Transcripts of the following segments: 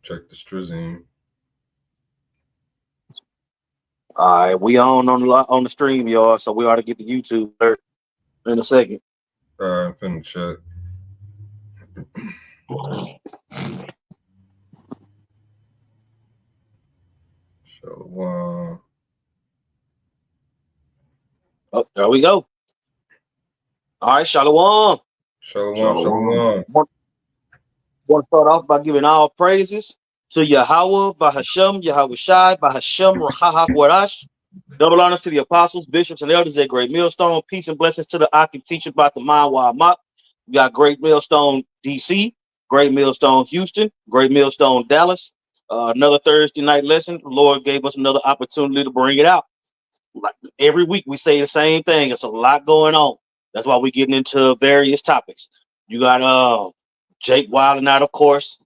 Check the Strizine. All right, we on the stream, y'all. So we ought to get the YouTube alert in a second. I'm finna check. Shalom. Oh, there we go. All right, Shalom. Shalom. Shalom. Shalom. Want to start off by giving all praises to Yahweh, Bahashem, Yahweh Shai, Bahashem, Rahahak Warash. Double honors to the apostles, bishops, and elders at Great Millstone. Peace and blessings to the Aki teacher about the mind while I'm. We got Great Millstone, DC, Great Millstone, Houston, Great Millstone, Dallas. Another Thursday night lesson. The Lord gave us another opportunity to bring it out. Like every week, we say the same thing. It's a lot going on. That's why we're getting into various topics. You got Jake Wilding out, of course.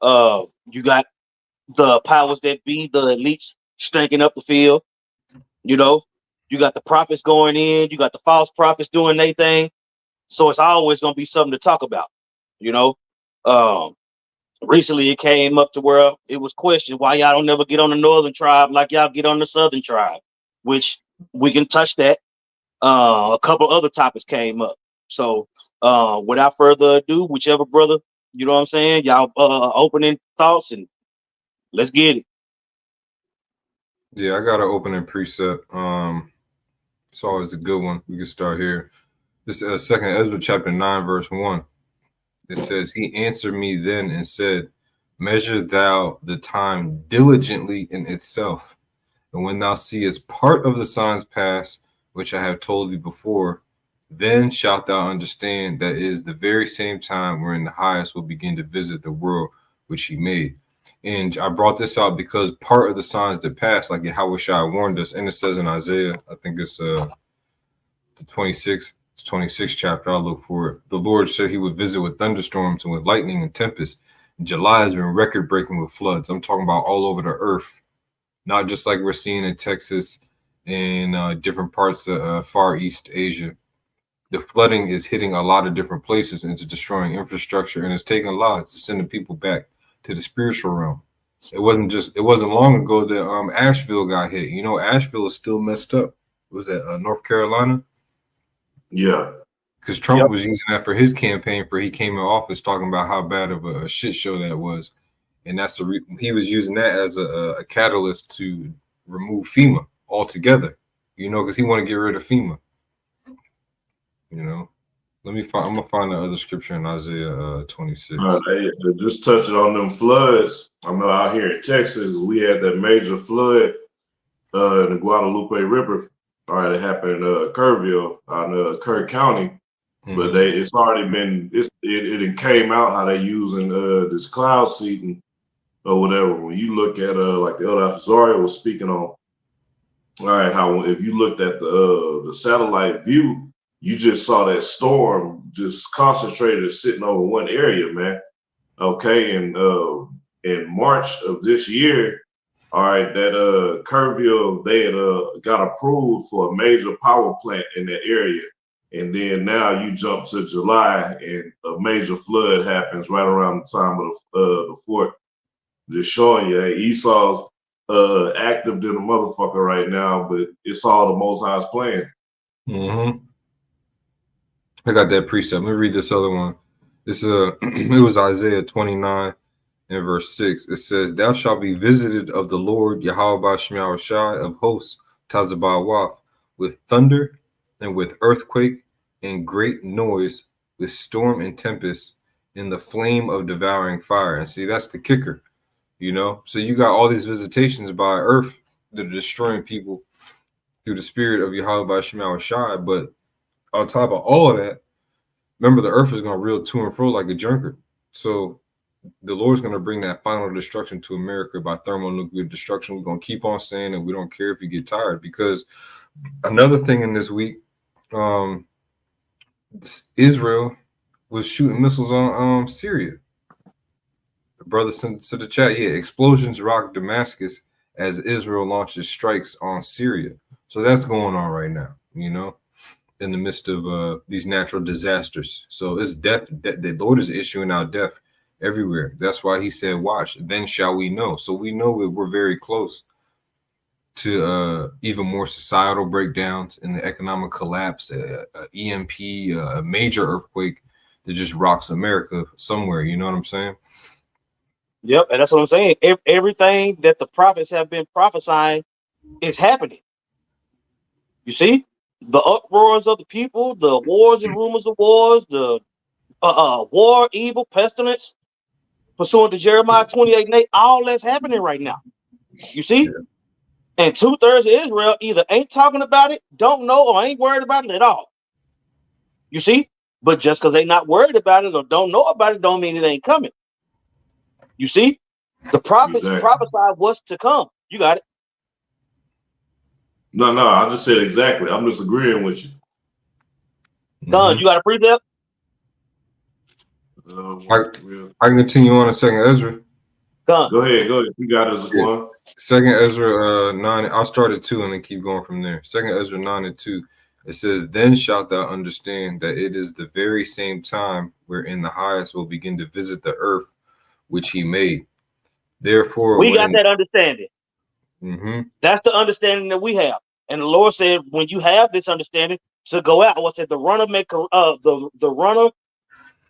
You got the powers that be, the elites stinking up the field. You know, you got the prophets going in, you got the false prophets doing their thing. So it's always going to be something to talk about. You know, um, recently it came up to where it was questioned why y'all don't never get on the northern tribe like y'all get on the southern tribe, which we can touch that. A couple other topics came up. So without further ado, whichever brother, you know what I'm saying, y'all opening thoughts and let's get it. Yeah, I got an opening precept. It's always a good one. We can start here. This is Second Ezra chapter 9, verse 1. It says, "He answered me then and said, Measure thou the time diligently in itself, and when thou seest part of the signs pass, which I have told thee before, then shalt thou understand that it is the very same time wherein the highest will begin to visit the world which he made." And I brought this out because part of the signs that pass, like Yahweh Shai warned us, and it says in Isaiah, I think it's the 26th chapter, I'll look for it. The Lord said he would visit with thunderstorms and with lightning and tempest. July has been record breaking with floods. I'm talking about all over the earth, not just like we're seeing in Texas and different parts of Far East Asia. The flooding is hitting a lot of different places and it's destroying infrastructure, and it's taking lives to send the people back to the spiritual realm. It wasn't long ago that Asheville got hit. You know, Asheville is still messed up. Was that North Carolina? Yeah. Because Trump was using that for his campaign for he came in office, talking about how bad of a shit show that was. And that's he was using that as a catalyst to remove FEMA altogether, you know, because he wanted to get rid of FEMA. You know, I'm gonna find the other scripture in Isaiah 26. Hey, just touching on them floods. I know out here in Texas, we had that major flood in the Guadalupe River. All right, it happened in Kerrville, out in Kerr County. But it's already been it came out how they using this cloud seeding or whatever. When you look at like the other Zaria was speaking on, all right, how if you looked at the satellite view, you just saw that storm just concentrated sitting over one area, man. Okay, and in March of this year, all right, that Kerrville, they had got approved for a major power plant in that area. And then now you jump to July and a major flood happens right around the time of the 4th. Just showing you, hey, Esau's active than a motherfucker right now, but it's all the Most High's plan. I got that precept. Let me read this other one. This it was Isaiah 29 and verse 6. It says, "Thou shalt be visited of the Lord Yahweh Shai Shai of hosts Tazabawaf with thunder and with earthquake and great noise, with storm and tempest, in the flame of devouring fire." And see, that's the kicker, you know. So you got all these visitations by earth that are destroying people through the spirit of Yahweh Shai Shai. But on top of all of that, remember the earth is going to reel to and fro like a drunkard. So the Lord's going to bring that final destruction to America by thermonuclear destruction. We're going to keep on saying it. We don't care if you get tired, because another thing in this week, Israel was shooting missiles on Syria. The brother sent to the chat, yeah, explosions rock Damascus as Israel launches strikes on Syria. So that's going on right now, you know, in the midst of these natural disasters. So it's death. The Lord is issuing out death everywhere. That's why he said, watch, then shall we know. So we know that we're very close to even more societal breakdowns and the economic collapse, EMP, a major earthquake that just rocks America somewhere. You know what I'm saying? Yep, and that's what I'm saying. Everything that the prophets have been prophesying is happening. You see, the uproars of the people, the wars and rumors of wars, the war, evil, pestilence, pursuant to Jeremiah 28:8, all that's happening right now. You see, and 2/3 of Israel either ain't talking about it, don't know, or ain't worried about it at all. You see, but just because they not worried about it or don't know about it, don't mean it ain't coming. You see, the prophets prophesied what's to come. You got it. No, I just said exactly. I'm just agreeing with you. Don, you got a precept? I can continue on in Second Ezra. Go ahead. You got it as a one. Second Ezra 9. I'll start at 2 and then keep going from there. Second Ezra 9:2. It says, "Then shalt thou understand that it is the very same time wherein the highest will begin to visit the earth which he made. Therefore, we got that understanding. That's the understanding that we have. And the Lord said, when you have this understanding, to go out. What said the runner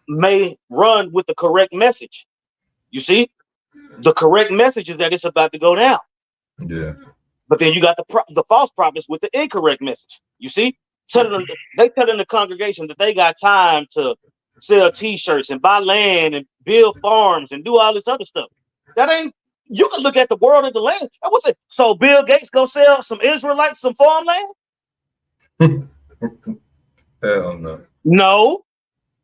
may run with the correct message. You see, the correct message is that it's about to go down. Yeah. But then you got the false prophets with the incorrect message. You see, telling the congregation that they got time to sell T-shirts and buy land and build farms and do all this other stuff. That ain't. You can look at the world of the land. I would say, so Bill Gates go sell some Israelites some farmland? Hell no. No.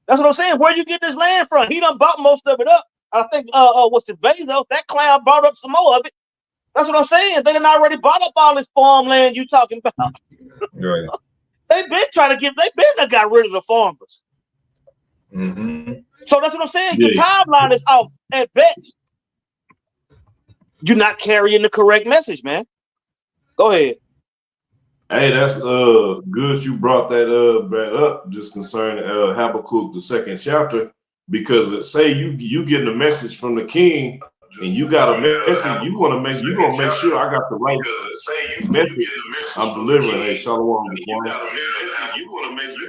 That's what I'm saying. Where you get this land from? He done bought most of it up. I think what's the Bezos? That clown bought up some more of it. That's what I'm saying. They done already bought up all this farmland you talking about. Right. They've been got rid of the farmers. So that's what I'm saying. Your timeline is off at best. You're not carrying the correct message, man. Go ahead. Hey, that's good you brought that back up, just concerning Habakkuk, the 2nd chapter, because it say you getting a message from the king, and you got a message. You gonna make sure I got the right message I'm delivering. Hey, shalom. You got a message. You gonna make sure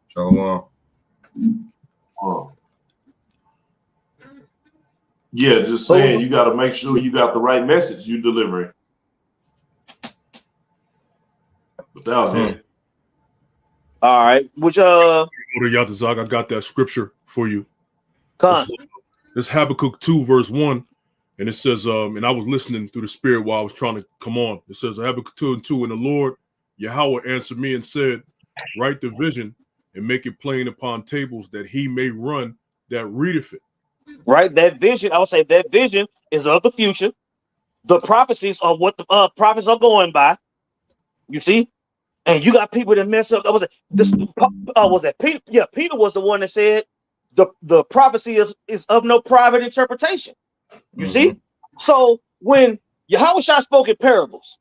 Shalom. Yeah, just saying you got to make sure you got the right message you delivering. But that was it. All right. Which I got that scripture for you. It's Habakkuk 2 verse 1. And it says, and I was listening through the spirit while I was trying to come on. It says Habakkuk 2:2, and the Lord Yahweh answered me and said, write the vision and make it plain upon tables that he may run that readeth it. Right, that vision, I would say that vision is of the future. The prophecies are what the prophets are going by. You see, and you got people that mess up. Was that Peter? Yeah, Peter was the one that said the prophecy is of no private interpretation. You see, so when Yahweh spoke in parables,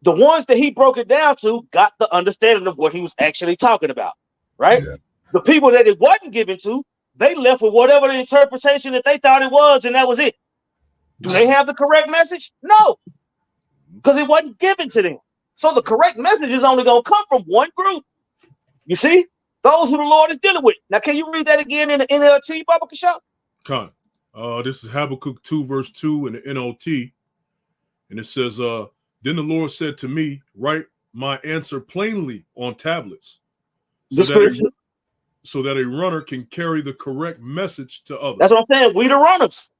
the ones that he broke it down to got the understanding of what he was actually talking about. Right, the people that it wasn't given to, they left with whatever the interpretation that they thought it was, and that was it. Do they have the correct message? No, because it wasn't given to them. So the correct message is only going to come from one group. You see, those who the Lord is dealing with. Now, can you read that again in the NLT, Baba Kashab? This is Habakkuk 2 verse 2 in the NLT, and it says, "Then the Lord said to me, write my answer plainly on tablets, so that a runner can carry the correct message to others." That's what I'm saying. We the runners.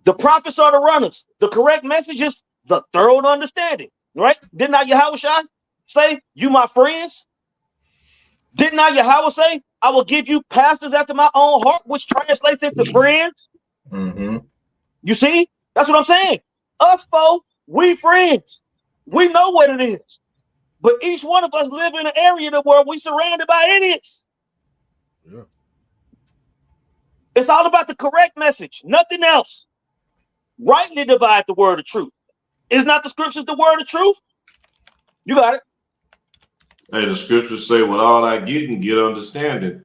The prophets are the runners. The correct message is the thorough understanding. Right? Did not Yahweh say, you my friends? Did not Yahweh say, I will give you pastors after my own heart, which translates into friends? You see? That's what I'm saying. Us folk, we friends. We know what it is. But each one of us live in an area where we surrounded by idiots. Yeah. It's all about the correct message, nothing else. Rightly divide the word of truth. Is not the scriptures the word of truth? You got it. Hey, the scriptures say, with all I get understanding.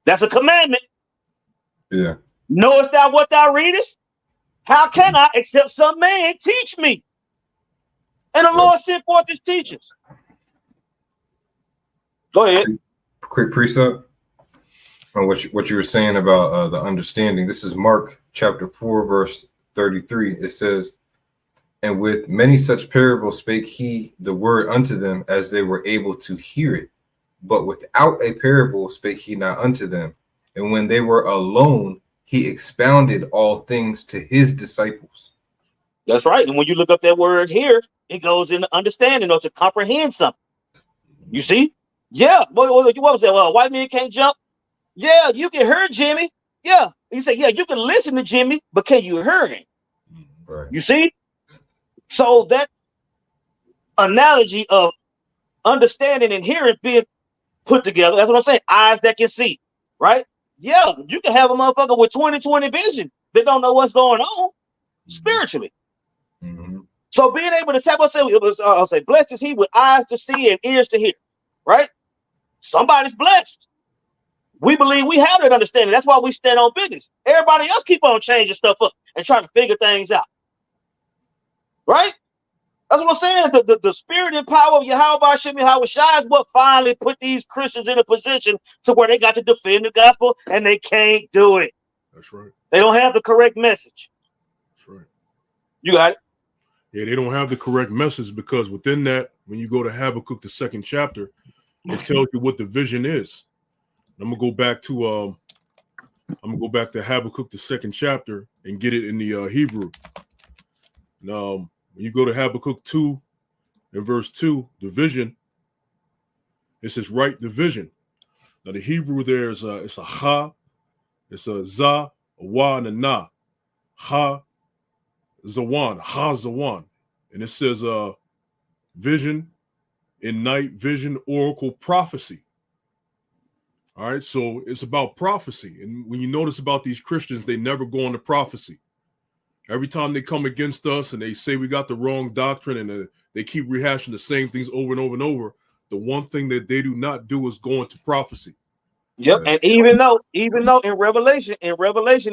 That's a commandment. Yeah. Knowest thou what thou readest? How can I, except some man teach me? And the Lord sent forth his teachers. Go ahead. Quick precept on what you were saying about the understanding. This is Mark chapter 4, verse 33. It says, and with many such parables spake he the word unto them, as they were able to hear it. But without a parable spake he not unto them. And when they were alone, he expounded all things to his disciples. That's right. And when you look up that word here, it goes into understanding or to comprehend something. You see? Yeah. What was that? Well, white men can't jump. Yeah, you can hear Jimmy. Yeah. He said, yeah, you can listen to Jimmy, but can you hear him? Right. You see? So that analogy of understanding and hearing being put together, that's what I'm saying. Eyes that can see, right? Yeah, you can have a motherfucker with 20/20 vision that don't know what's going on spiritually. Mm-hmm. So being able to tap, I'll say, blessed is he with eyes to see and ears to hear, right? Somebody's blessed. We believe we have that understanding. That's why we stand on business. Everybody else keep on changing stuff up and trying to figure things out, right? That's what I'm saying. The spirit and power of Yahweh Shem Yahweh Shai is what finally put these Christians in a position to where they got to defend the gospel, and they can't do it. That's right. They don't have the correct message. That's right. You got it? Yeah, they don't have the correct message, because within that, when you go to Habakkuk, the 2nd chapter, it tells you what the vision is. I'm gonna go back to Habakkuk, the 2nd chapter, and get it in the Hebrew. Now, when you go to Habakkuk 2 and verse 2, the vision, it says, write the vision. Now, the Hebrew there is it's a ha, it's a za, a wa, and a na. Ha, zawan, ha, zawan. And it says vision, in night, vision, oracle, prophecy. All right, so it's about prophecy. And when you notice about these Christians, they never go into prophecy. Every time they come against us and they say we got the wrong doctrine, and they keep rehashing the same things over and over and over, the one thing that they do not do is go into prophecy. Yep. Right. And even though in Revelation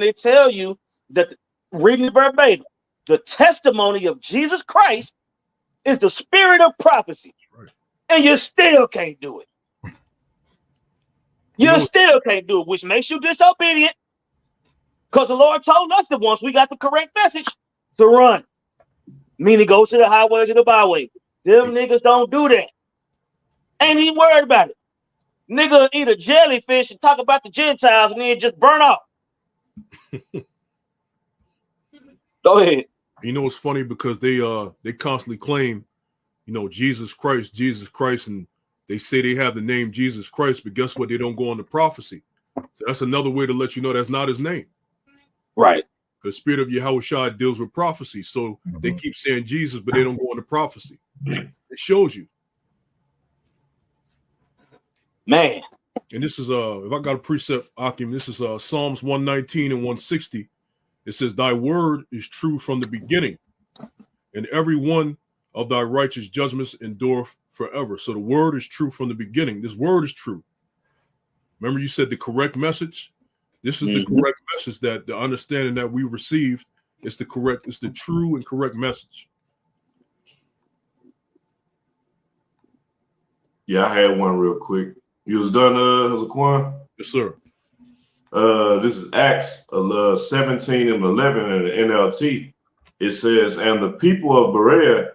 they tell you that, reading verbatim, the testimony of Jesus Christ is the spirit of prophecy. Right. And you still can't do it. You still can't do it, which makes you disobedient. Because the Lord told us that once we got the correct message, to run. Meaning go to the highways and the byways. Them niggas don't do that. Ain't even worried about it. Nigga eat a jellyfish and talk about the Gentiles and then just burn off. Go ahead. You know, it's funny because they constantly claim, Jesus Christ, and they say they have the name Jesus Christ, but guess what? They don't go into prophecy. So that's another way to let you know that's not his name. Right. The spirit of Yahweh Shai deals with prophecy. So they keep saying Jesus, but they don't go into prophecy. It shows you. Man. And this is if I got a precept, Akim, this is Psalms 119 and 160. It says, thy word is true from the beginning, and every one of thy righteous judgments endureth forever. So the word is true from the beginning. This word is true. Remember, you said the correct message. This is the correct message, that the understanding that we received is the correct, it's the true and correct message. Yeah, I had one real quick. You was done, Zaquan? Yes, sir. This is Acts 17 and 11 in the NLT. It says, and the people of Berea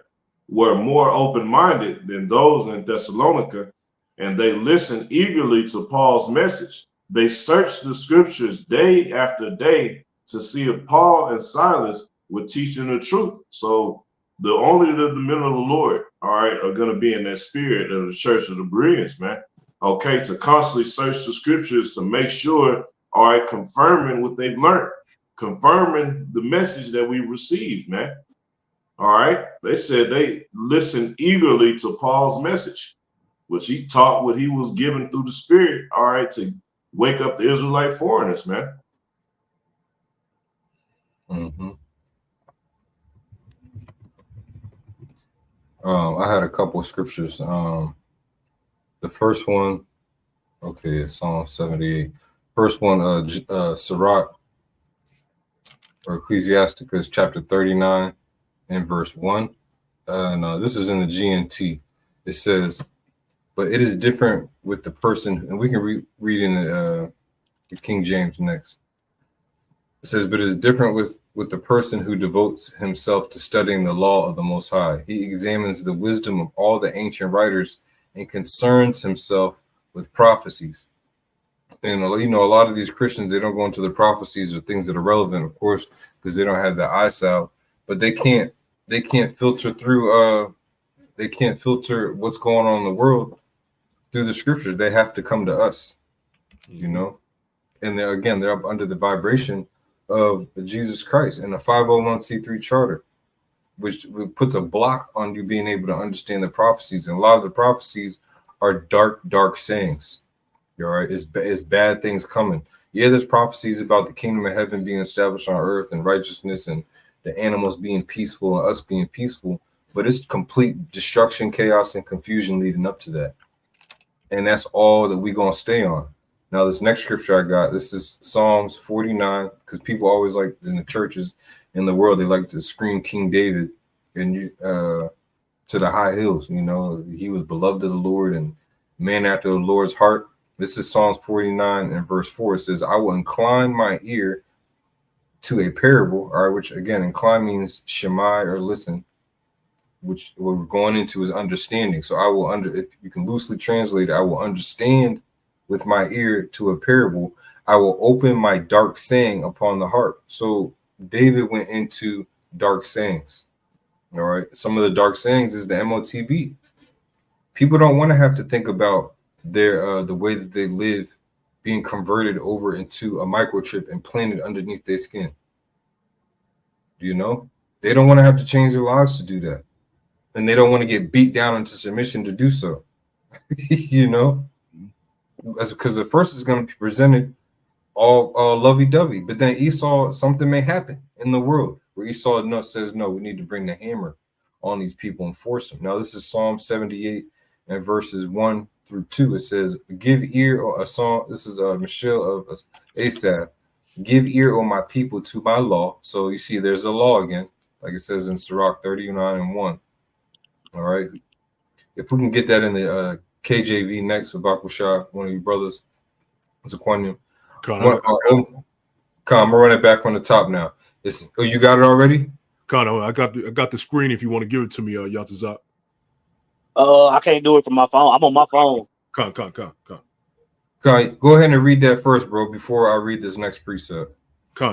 were more open-minded than those in Thessalonica, and they listened eagerly to Paul's message. They searched the scriptures day after day to see if Paul and Silas were teaching the truth. So only the men of the Lord, all right, are going to be in that spirit of the church of the Bereans, man. Okay, to constantly search the scriptures to make sure, all right, confirming what they've learned, confirming the message that we received, man. All right, they said they listened eagerly to Paul's message, which he taught what he was given through the Spirit, all right, to wake up the Israelite foreigners, man. Mm-hmm. I had a couple of scriptures. The first one, okay, it's Psalm 78. First one, Sirach or Ecclesiasticus chapter 39 and verse 1. No, this is in the GNT. It says, but it is different with the person, and we can read in the King James next. It says, but it is different with the person who devotes himself to studying the law of the Most High. He examines the wisdom of all the ancient writers and concerns himself with prophecies. And you know, a lot of these Christians, they don't go into the prophecies or things that are relevant, of course, because they don't have the eyesight, but they can't filter through they can't filter what's going on in the world through the scriptures. They have to come to us, you know. And they're up under the vibration of Jesus Christ and the 501c3 charter, which puts a block on you being able to understand the prophecies. And a lot of the prophecies are dark sayings. You're right. It's bad things coming. Yeah, there's prophecies about the kingdom of heaven being established on earth and righteousness and the animals being peaceful and us being peaceful, but it's complete destruction, chaos, and confusion leading up to that. And that's all that we're going to stay on. Now, this next scripture I got, this is Psalms 49, because people always like in the churches in the world, they like to scream King David and to the high hills. You know, he was beloved of the Lord and man after the Lord's heart. This is Psalms 49 and verse 4. It says, I will incline my ear to a parable, all right, which again, incline means shemai or listen, which what we're going into is understanding. So I will if you can loosely translate it, I will understand with my ear to a parable. I will open my dark saying upon the heart. So David went into dark sayings. All right. Some of the dark sayings is the MOTB. People don't want to have to think about their the way that they live being converted over into a microchip and planted underneath their skin. Do you know? They don't want to have to change their lives to do that. And they don't want to get beat down into submission to do so. You know? Because the first is going to be presented all lovey-dovey. But then Esau, something may happen in the world where Esau says, no, we need to bring the hammer on these people and force them. Now, this is Psalm 78 and verses 1 through 2. It says, give ear, or a song. This is Michelle of Asaph. Give ear, O my people, to my law. So you see, there's a law again, like it says in Sirach 39 and 1. All right. If we can get that in the KJV next with Bakushah, one of your brothers, Zaquanium. I'm gonna run it back on the top now. You got it already? Kano, I got the screen if you want to give it to me, Yatazak. I can't do it from my phone. I'm on my phone. Con. Go ahead and read that first, bro, before I read this next precept.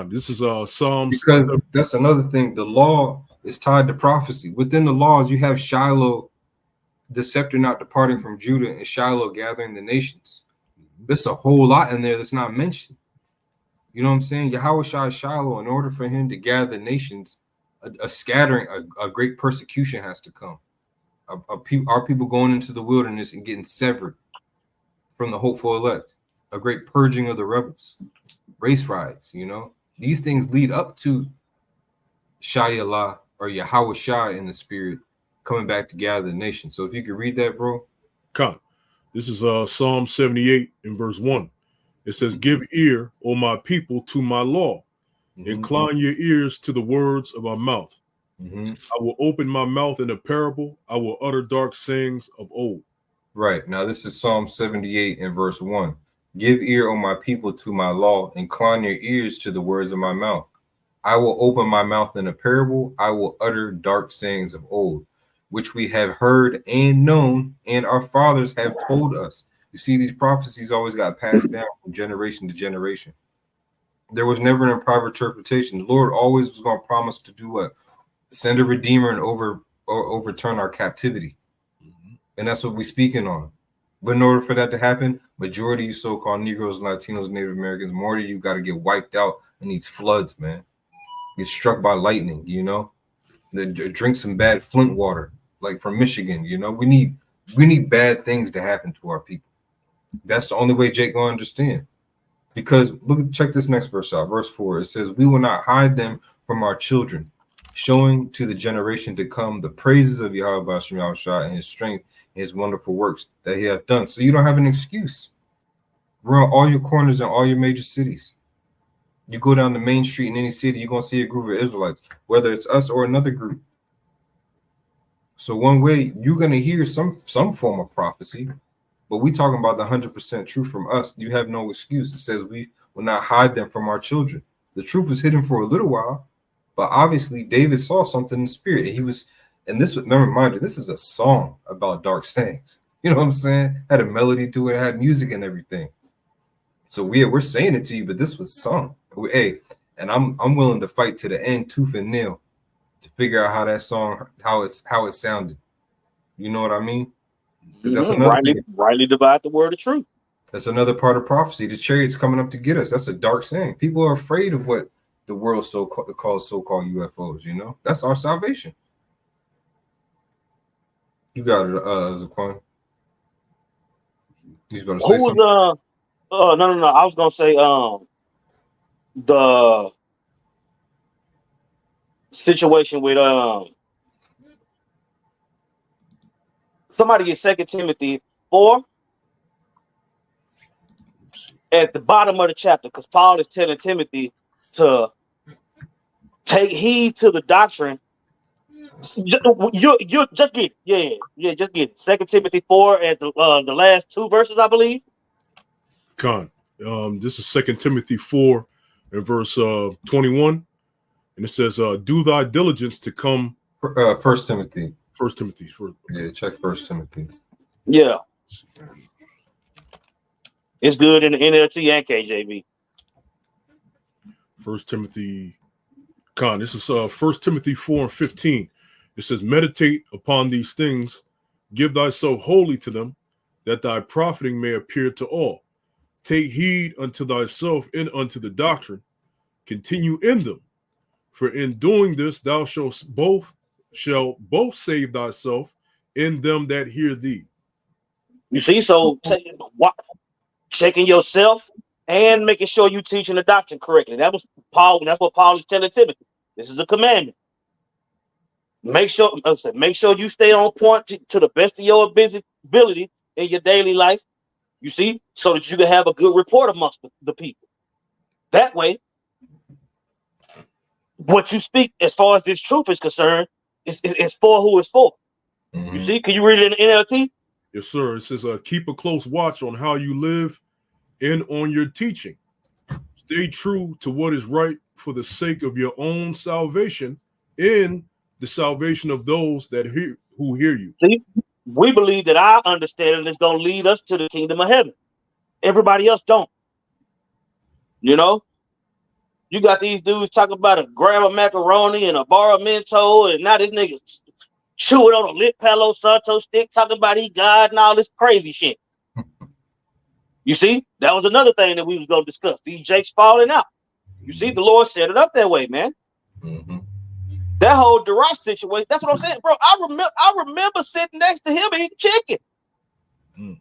This is Psalms. Because that's another thing. The law is tied to prophecy. Within the laws, you have Shiloh, the scepter not departing from Judah, and Shiloh gathering the nations. There's a whole lot in there that's not mentioned. You know what I'm saying? Yahweh Shai Shiloh, in order for him to gather the nations, a scattering, a great persecution has to come. Our people going into the wilderness and getting severed from the hopeful elect, a great purging of the rebels, race riots, you know. These things lead up to Shai-Allah or Yahweh Shai in the spirit coming back to gather the nation. So if you could read that, bro. This is Psalm 78 in verse 1. It says, give ear, O my people, to my law. Incline your ears to the words of my mouth. I will open my mouth in a parable. I will utter dark sayings of old. Right. Now, this is Psalm 78 and verse 1. Give ear, O my people, to my law. Incline your ears to the words of my mouth. I will open my mouth in a parable. I will utter dark sayings of old, which we have heard and known, and our fathers have told us. You see, these prophecies always got passed down from generation to generation. There was never an improper interpretation. The Lord always was going to promise to do what? Send a redeemer and overturn our captivity. And that's what we're speaking on. But in order for that to happen, majority of you so-called Negroes, Latinos, Native Americans, more of you got to get wiped out in these floods, man. Get struck by lightning, you know. Drink some bad Flint water, like from Michigan, you know. We need bad things to happen to our people. That's the only way Jake gonna understand. Because check this next verse out, verse 4. It says, we will not hide them from our children, showing to the generation to come the praises of Yahweh Hashem Yahushua and his strength and his wonderful works that he hath done. So you don't have an excuse. We're on all your corners in all your major cities. You go down the main street in any city, you're going to see a group of Israelites, whether it's us or another group. So one way you're going to hear some form of prophecy, but we talking about the 100% truth from us. You have no excuse. It says we will not hide them from our children. The truth was hidden for a little while, but obviously David saw something in the spirit. And he was, and this was, remember, mind you, this is a song about dark sayings. You know what I'm saying? Had a melody to it, had music and everything. So we're saying it to you, but this was sung. Hey, and I'm willing to fight to the end, tooth and nail, to figure out how that song, how it sounded. You know what I mean? Because that's another thing. Rightly divide the word of truth. That's another part of prophecy. The chariot's coming up to get us. That's a dark saying. People are afraid of what the world calls so-called UFOs. You know, that's our salvation. You got it, Zaquan. He's about to say something. No. I was gonna say the situation with somebody in 2 Timothy 4 at the bottom of the chapter, because Paul is telling Timothy to take heed to the doctrine. You just get it. Yeah, just get it. 2 Timothy 4 at the last two verses, I believe. Con. This is 2 Timothy 4 and verse 21. And it says, do thy diligence to come. 1 Timothy. 1 Timothy. Yeah, check 1 Timothy. Yeah. It's good in the NLT and KJV. 1 Timothy. Con. This is 1 Timothy 4 and 15. It says, meditate upon these things, give thyself wholly to them, that thy profiting may appear to all. Take heed unto thyself and unto the doctrine. Continue in them. For in doing this, thou shalt both save thyself and them that hear thee. You see, so checking yourself and making sure you teaching the doctrine correctly. That was Paul. That's what Paul is telling Timothy. This is a commandment. Make sure you stay on point to the best of your ability in your daily life. You see, so that you can have a good report amongst the people. That way, what you speak as far as this truth is concerned is for who it's for. Mm-hmm. You see, can you read it in the NLT? Yes, sir. It says, keep a close watch on how you live and on your teaching. Stay true to what is right for the sake of your own salvation and the salvation of those who hear you. See? We believe that our understanding is going to lead us to the kingdom of heaven. Everybody else don't. You know, you got these dudes talking about a gram of macaroni and a bar of Mentos, and now this nigga chewing on a lit Palo Santo stick, talking about he God and all this crazy shit. You see, that was another thing that we was going to discuss. These jakes falling out. You see, the Lord set it up that way, man. Mm-hmm. That whole Darash situation, that's what I'm saying, bro. I remember sitting next to him eating chicken. Mm.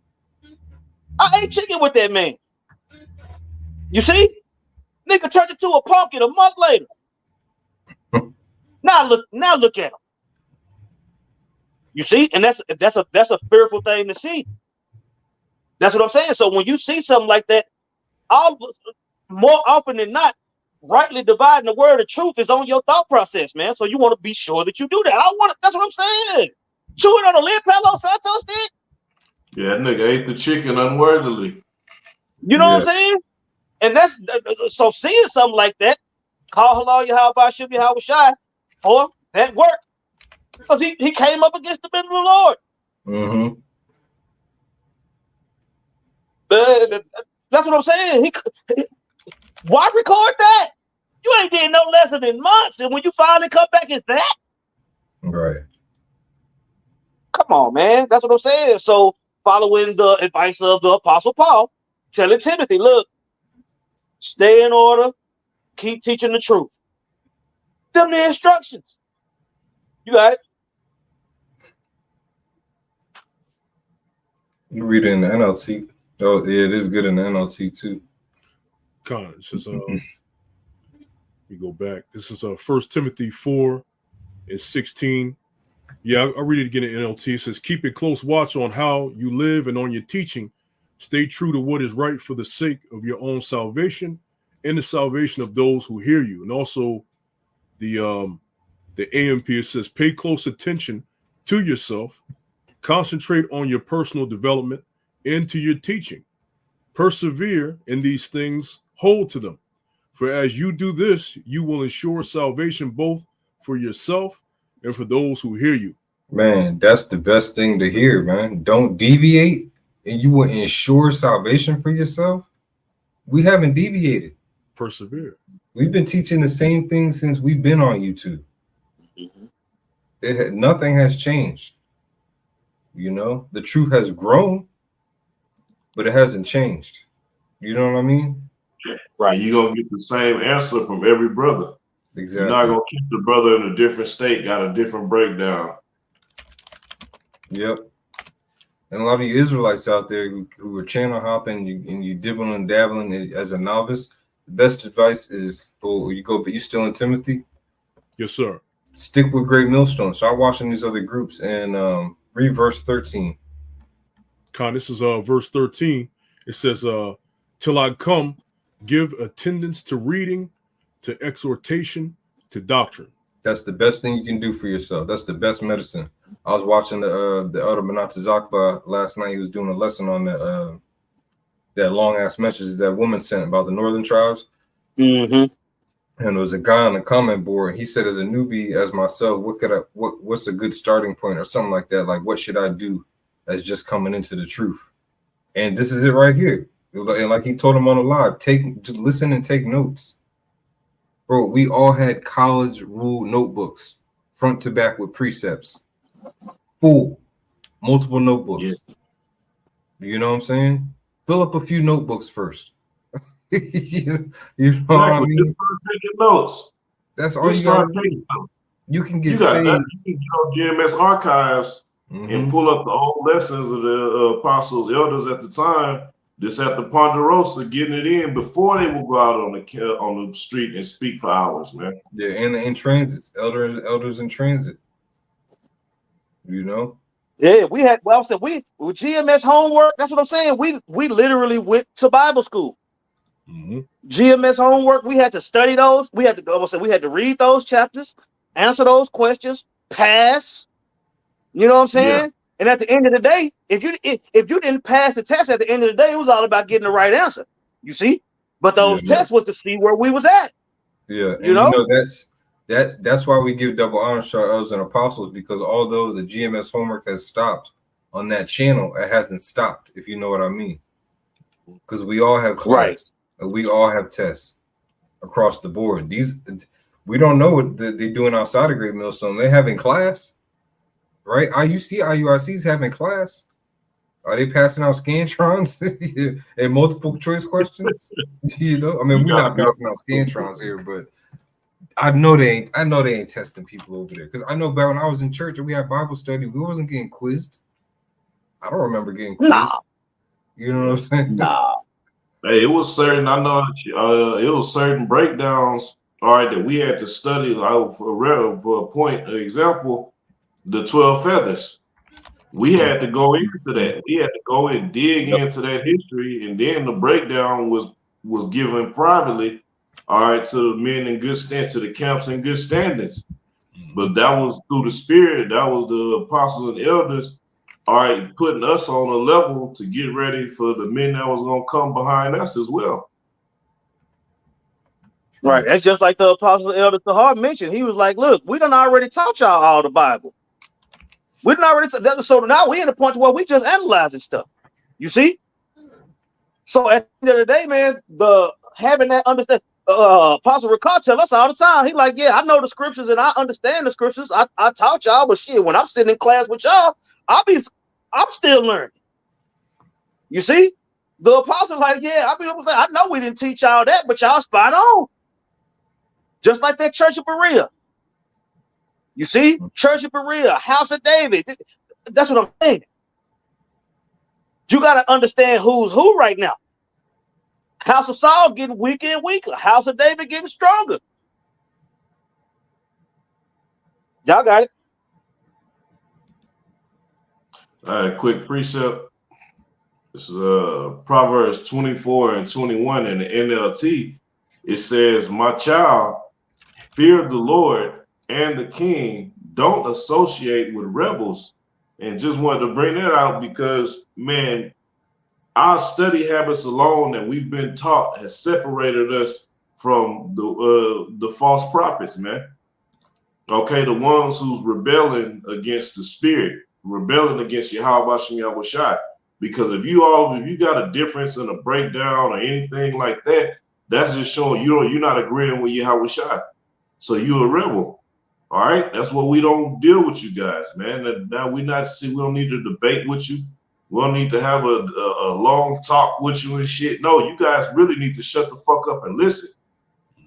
I ate chicken with that man. You see? Nigga turned into a pumpkin a month later. Now look at him. You see? And that's a fearful thing to see. That's what I'm saying. So when you see something like that, more often than not, rightly dividing the word of truth is on your thought process, man. So you want to be sure that you do that. That's what I'm saying. Chewing on a lid Palo Santo stick. Yeah, that nigga ate the chicken unworthily. You know what I'm saying? And that's so seeing something like that, call halal Yahweh should be Yahweh shy, or that worked. Because he came up against the men of the Lord. Mm-hmm. That's what I'm saying. Why record that? You ain't did no lesson in months, and when you finally come back, it's that. Right. Come on, man. That's what I'm saying. So, following the advice of the Apostle Paul, telling Timothy, look, stay in order, keep teaching the truth. Them the instructions. You got it. You read it in the NLT. Oh, yeah, it is good in the NLT too. Con, it's just we go back. This is 1 Timothy 4 in 16. Yeah, I'll read it again in NLT. It says, keep a close watch on how you live and on your teaching. Stay true to what is right for the sake of your own salvation and the salvation of those who hear you. And also the AMP, it says, pay close attention to yourself. Concentrate on your personal development and to your teaching. Persevere in these things, hold to them. For as you do this, you will ensure salvation both for yourself and for those who hear you. Man, that's the best thing to hear, man. Don't deviate, and you will ensure salvation for yourself. We haven't deviated. Persevere. We've been teaching the same thing since we've been on YouTube. Nothing has changed. You know, the truth has grown, but it hasn't changed. You know what I mean? Right. You're going to get the same answer from every brother. Exactly. You're not going to keep the brother in a different state, got a different breakdown. Yep. And a lot of you Israelites out there who are channel hopping and you dibbling and dabbling as a novice, the best advice is, but you still in Timothy? Yes, sir. Stick with Great Millstone. Start watching these other groups and read verse 13. This is verse 13. It says, till I come, give attendance to reading, to exhortation, to doctrine. That's the best thing you can do for yourself. That's the best medicine. I was watching the Elder Benatazakba last night. He was doing a lesson on that long ass message that woman sent about the northern tribes. Mm-hmm. And there was a guy on the comment board. He said, as a newbie, as myself, what's a good starting point or something like that? Like, what should I do as just coming into the truth? And this is it right here. And like he told him on the live, listen and take notes. Bro, we all had college rule notebooks, front to back with precepts, full, multiple notebooks. Yeah. You know what I'm saying? Fill up a few notebooks first. you know what I mean? Just start taking notes. That's all you got. You can get saved. You can go GMS archives and pull up the old lessons of the apostles, elders at the time. Just at the Ponderosa, getting it in before they will go out on the street and speak for hours, man. Yeah, and in transit, elders in transit. You know. Yeah, we had. Well, I said we with GMS homework. That's what I'm saying. We literally went to Bible school. GMS homework. We had to study those. We had to go. We had to read those chapters, answer those questions, pass. You know what I'm saying? Yeah. And at the end of the day, if you didn't pass the test at the end of the day, it was all about getting the right answer. You see? But those tests was to see where we was at. Yeah, and you know that's why we give double honor to our elders and apostles, because although the GMS homework has stopped on that channel, it hasn't stopped, if you know what I mean. Because we all have class, and we all have tests across the board. We don't know what they're doing outside of Great Millstone. They're having class. Right? IUC's having class. Are they passing out Scantrons and multiple choice questions? You know, I mean, we're not passing out Scantrons here, but I know they ain't testing people over there. Because I know back when I was in church and we had Bible study, we wasn't getting quizzed. I don't remember getting quizzed. Nah. You know what I'm saying? Nah. Hey, it was certain. I know it was certain breakdowns. All right, that we had to study. For a point, an example. The 12 feathers. We had to go into that. We had to go and dig into that history, and then the breakdown was given privately, all right, to the men in good stand, to the camps in good standings. But that was through the Spirit. That was the apostles and elders, all right, putting us on a level to get ready for the men that was going to come behind us as well. Right. That's just like the apostle elder Tahar mentioned. He was like, look, we done already taught y'all all the Bible. We done already, so now we're in the point where we just analyzing stuff. You see? So at the end of the day, man, having that understand, Apostle Ricard tell us all the time. He like, yeah, I know the scriptures and I understand the scriptures. I taught y'all, but shit, when I'm sitting in class with y'all, I'm still learning. You see? The apostle like, yeah, I know we didn't teach y'all that, but y'all spot on. Just like that church of Berea. You see, Church of Berea, House of David. That's what I'm saying. You got to understand who's who right now. House of Saul getting weaker and weaker. House of David getting stronger. Y'all got it. All right, quick precept. This is Proverbs 24 and 21 in the NLT. It says, "My child, fear the Lord and the king. Don't associate with rebels." And just wanted to bring that out because, man, our study habits alone that we've been taught has separated us from the false prophets, man. Okay, the ones who's rebelling against the spirit, rebelling against Yahweh Shem Yahushai. Because if you got a difference in a breakdown or anything like that, that's just showing you're not agreeing with Yahushai. So you're a rebel. All right. That's what we don't deal with you guys, man. Now we don't need to debate with you. We don't need to have a long talk with you and shit. No, you guys really need to shut the fuck up and listen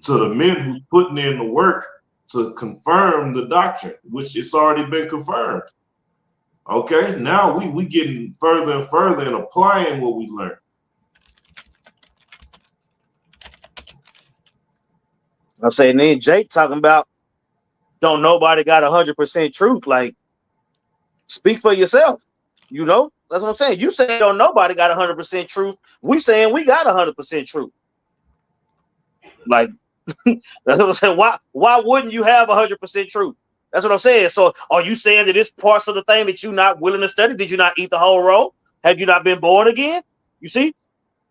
to the men who's putting in the work to confirm the doctrine, which it's already been confirmed. Okay, now we getting further and further and applying what we learned. I'm saying then Jake talking about don't nobody got 100% truth. Like, speak for yourself. You know, that's what I'm saying. You say don't nobody got 100% truth. We saying we got 100% truth. Like, that's what I'm saying. Why wouldn't you have 100% truth? That's what I'm saying. So are you saying that it's parts of the thing that you're not willing to study? Did you not eat the whole roll? Have you not been born again? You see?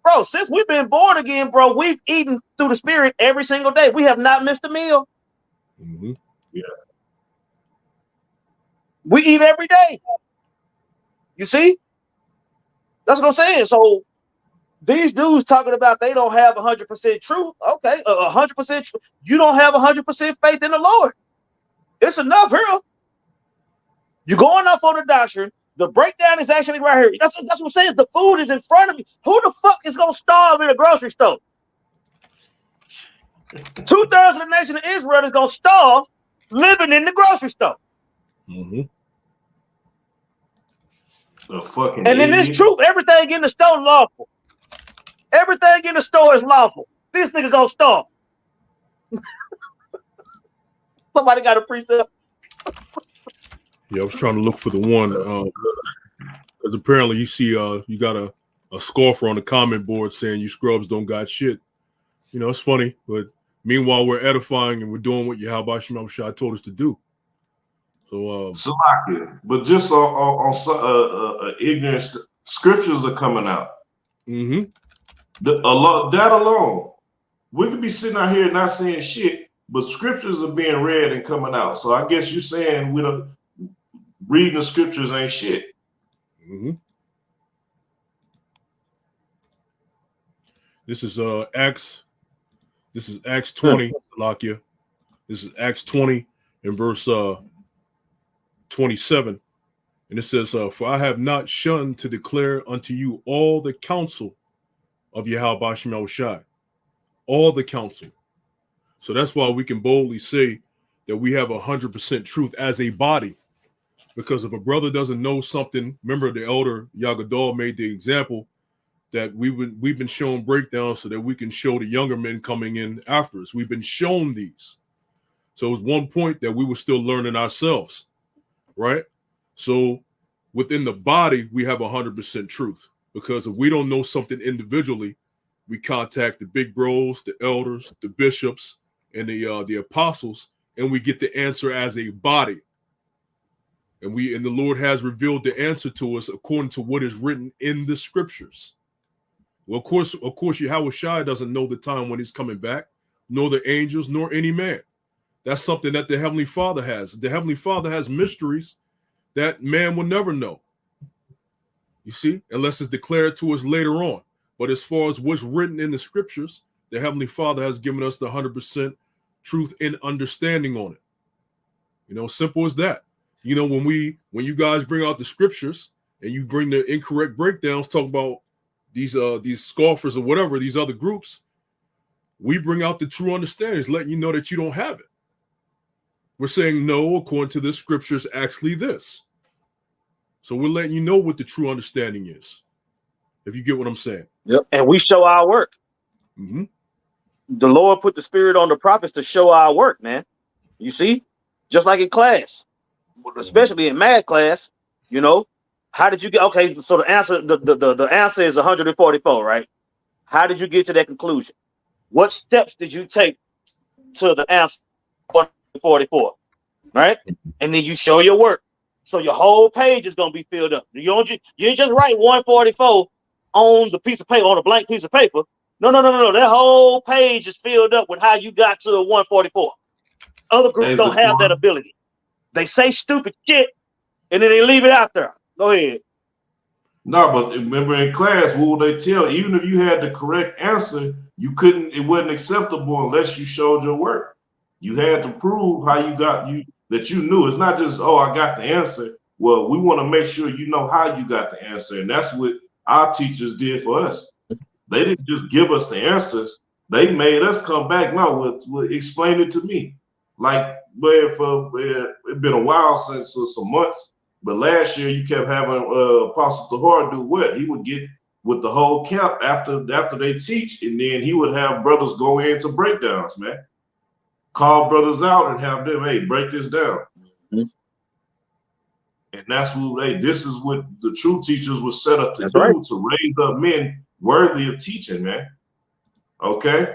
Bro, since we've been born again, bro, we've eaten through the spirit every single day. We have not missed a meal. Mm-hmm. Yeah. We eat every day. You see? That's what I'm saying. So these dudes talking about they don't have 100% truth. Okay, 100% truth. You don't have 100% faith in the Lord. It's enough here. You're going off on the doctrine. The breakdown is actually right here. That's what I'm saying. The food is in front of you. Who the fuck is going to starve in a grocery store? 2/3 of the nation of Israel is going to starve living in the grocery store. Mm-hmm. The fucking And in this truth, everything in the store is lawful. Everything in the store is lawful. This nigga going to starve. Somebody got a precept? Yeah, I was trying to look for the one because apparently you see you got a scoffer on the comment board saying you scrubs don't got shit. You know, it's funny, but meanwhile we're edifying and we're doing what Yahweh Shem Yahushua told us to do. So but just on ignorance, scriptures are coming out. mm-hmm. That alone, we could be sitting out here not saying shit, but scriptures are being read and coming out. So I guess you're saying reading the scriptures ain't shit. Mm-hmm. This is Acts. This is Acts 20, Lakia. This is Acts 20 and verse 27. And it says, "For I have not shunned to declare unto you all the counsel of Yahweh Shem Yahushai." All the counsel. So that's why we can boldly say that we have 100% truth as a body. Because if a brother doesn't know something, remember the elder Yagadol made the example that we've been shown breakdowns so that we can show the younger men coming in after us. We've been shown these. So it was one point that we were still learning ourselves, right? So within the body, we have 100% truth. Because if we don't know something individually, we contact the big bros, the elders, the bishops, and the apostles, and we get the answer as a body. And the Lord has revealed the answer to us according to what is written in the scriptures. Well, of course, Yahweh Shai doesn't know the time when he's coming back, nor the angels, nor any man. That's something that the Heavenly Father has. The Heavenly Father has mysteries that man will never know. You see, unless it's declared to us later on. But as far as what's written in the scriptures, the Heavenly Father has given us the 100% truth and understanding on it. You know, simple as that. You know, when you guys bring out the scriptures and you bring the incorrect breakdowns, talk about these scoffers or whatever, these other groups, we bring out the true understandings, letting you know that you don't have it. We're saying no, according to the scriptures, actually this. So we're letting you know what the true understanding is. If you get what I'm saying. Yep. And we show our work. Mm-hmm. The Lord put the spirit on the prophets to show our work, man. You see? Just like in class. especially in math class, you know, how did you get? Okay, so the answer is 144, right? How did you get to that conclusion? What steps did you take to the answer 144, right? And then you show your work. So your whole page is gonna be filled up. You ain't just write 144 on the piece of paper, on a blank piece of paper. No. That whole page is filled up with how you got to 144. Other groups don't have that ability. They say stupid shit and then they leave it out there. Go ahead. No, but remember in class, what would they tell? Even if you had the correct answer, you couldn't. It wasn't acceptable unless you showed your work. You had to prove how you got that you knew. It's not just, oh, I got the answer. Well, we want to make sure you know how you got the answer, and that's what our teachers did for us. They didn't just give us the answers. They made us come back. No, explain it to me. Like, it's been a while since some months. But last year you kept having Apostle Tahar do what? He would get with the whole camp after they teach, and then he would have brothers go into breakdowns, man. Call brothers out and have them, hey, break this down. Mm-hmm. And that's what this is what the true teachers were set up to do, right, to raise up men worthy of teaching, man. Okay.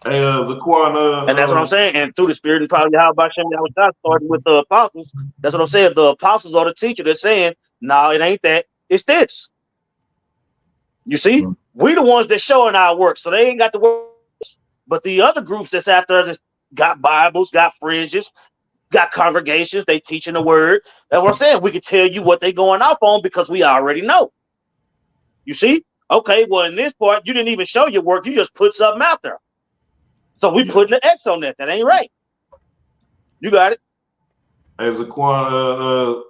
Hey, Zaquan, and that's what I'm saying. And through the Spirit and power of Yahweh Hashem Yahweh, starting with the apostles. That's what I'm saying. The apostles are the teacher. They're saying, no, it ain't that. It's this. You see, we the ones that showing our work, so they ain't got the work. But the other groups that's out there that got Bibles, got fringes, got congregations, they teaching the word. That's what I'm saying. We can tell you what they going off on because we already know. You see? Okay, well, in this part, you didn't even show your work. You just put something out there. So we putting an X on that. That ain't right. You got it. Hey, Zaquan,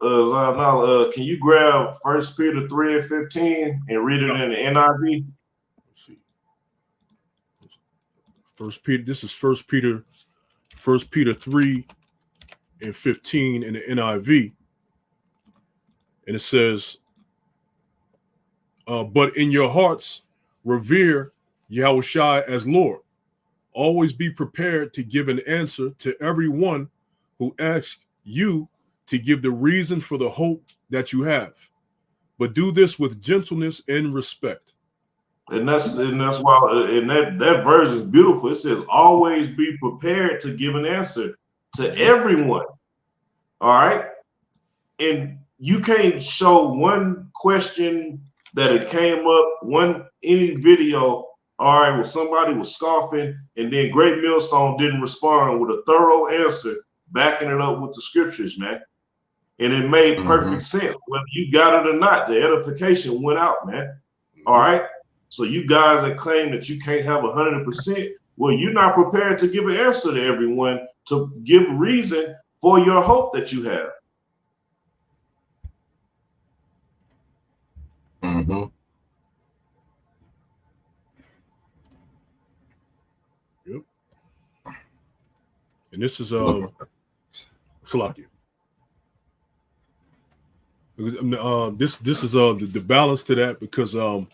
can you grab 1 Peter 3:15 and read it in the NIV? Let's see. 1 Peter. This is 1 Peter 3:15 in the NIV, and it says, "But in your hearts, revere Yahushua as Lord. Always be prepared to give an answer to everyone who asks you to give the reason for the hope that you have, but do this with gentleness and respect." And that's why that verse is beautiful. It says, "Always be prepared to give an answer to everyone." All right, and you can't show one question that it came up any video. All right, well, somebody was scoffing, and then Great Millstone didn't respond with a thorough answer, backing it up with the scriptures, man. And it made perfect sense. Whether you got it or not, the edification went out, man. All right? So you guys that claim that you can't have 100%, well, you're not prepared to give an answer to everyone, to give reason for your hope that you have. Mm-hmm. Yep. And this is Salakia. This is the balance to that, because the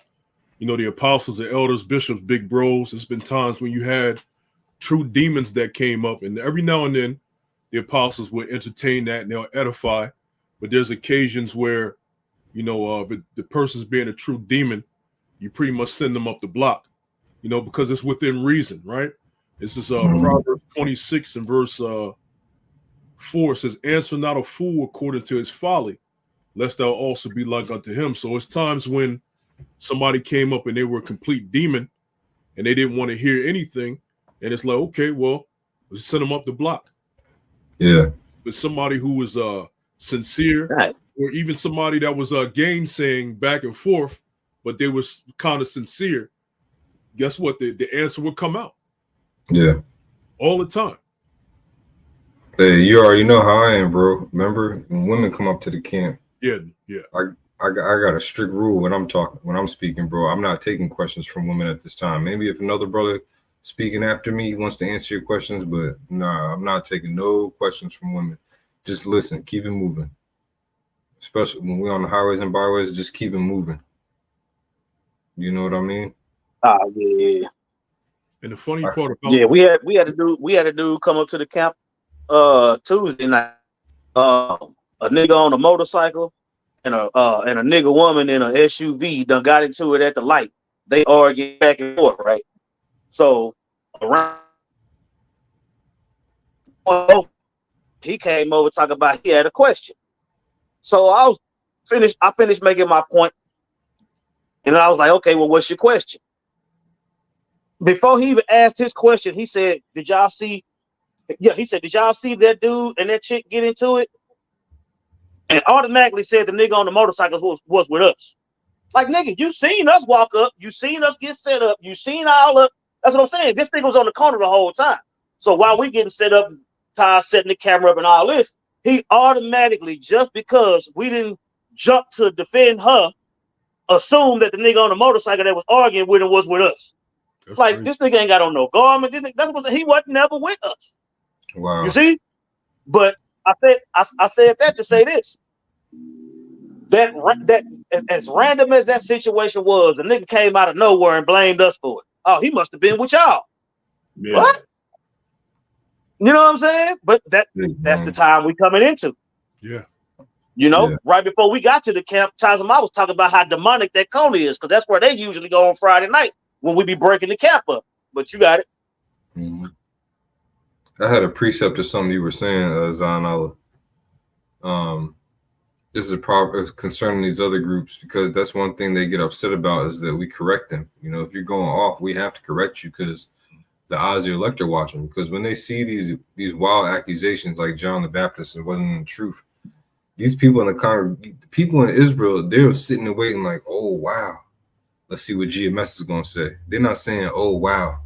apostles, the elders, bishops, big bros. There's been times when you had true demons that came up, and every now and then the apostles would entertain that and they'll edify. But there's occasions where, the person's being a true demon, you pretty much send them up the block, because it's within reason, right? This is Proverbs 26 and verse 4 says, "Answer not a fool according to his folly, lest thou also be like unto him." So it's times when somebody came up and they were a complete demon and they didn't want to hear anything. And it's like, okay, well, let's send them up the block. Yeah. But somebody who was sincere, right, or even somebody that was gainsaying back and forth, but they was kind of sincere, guess what? The answer would come out. Yeah. All the time. Hey, you already know how I am, bro. Remember when women come up to the camp? Yeah. I got a strict rule when I'm speaking, bro. I'm not taking questions from women at this time. Maybe if another brother speaking after me wants to answer your questions, but nah, I'm not taking no questions from women. Just listen, keep it moving. Especially when we're on the highways and byways, just keep it moving. You know what I mean? Yeah. And the funny part about we had a dude come up to the camp Tuesday night. a nigga on a motorcycle and a nigga woman in an SUV done got into it at the light. They argue back and forth, right? So around he came over talking about he had a question. So I finished making my point, and I was like, okay, well, what's your question? Before he even asked his question, he said, did y'all see? Yeah, he said, did y'all see that dude and that chick get into it? And automatically said the nigga on the motorcycles was with us. Like, nigga, you seen us walk up, you seen us get set up, you seen all up. That's what I'm saying. This nigga was on the corner the whole time. So while we getting set up, Ty setting the camera up and all this, he automatically, just because we didn't jump to defend her, assumed that the nigga on the motorcycle that was arguing with him was with us. That's like, crazy. This nigga ain't got on no garment. That's what he wasn't never with us. Wow. You see? But I said that to say this. That as random as that situation was, a nigga came out of nowhere and blamed us for it. Oh, he must have been with y'all. Yeah. What? You know what I'm saying? But that's the time we coming into. Yeah. You know, Yeah. right before we got to the camp, Tazama was talking about how demonic that Coney is, because that's where they usually go on Friday night when we be breaking the camp up. But you got it. Mm-hmm. I had a precept of something you were saying, Zanala. This is a problem concerning these other groups, because that's one thing they get upset about, is that we correct them. You know, if you're going off, we have to correct you because the eyes of the elect are watching. Because when they see these wild accusations like John the Baptist, it wasn't the truth. These people in the people in Israel, they're sitting and waiting like, oh wow, let's see what GMS is going to say. They're not saying, oh wow,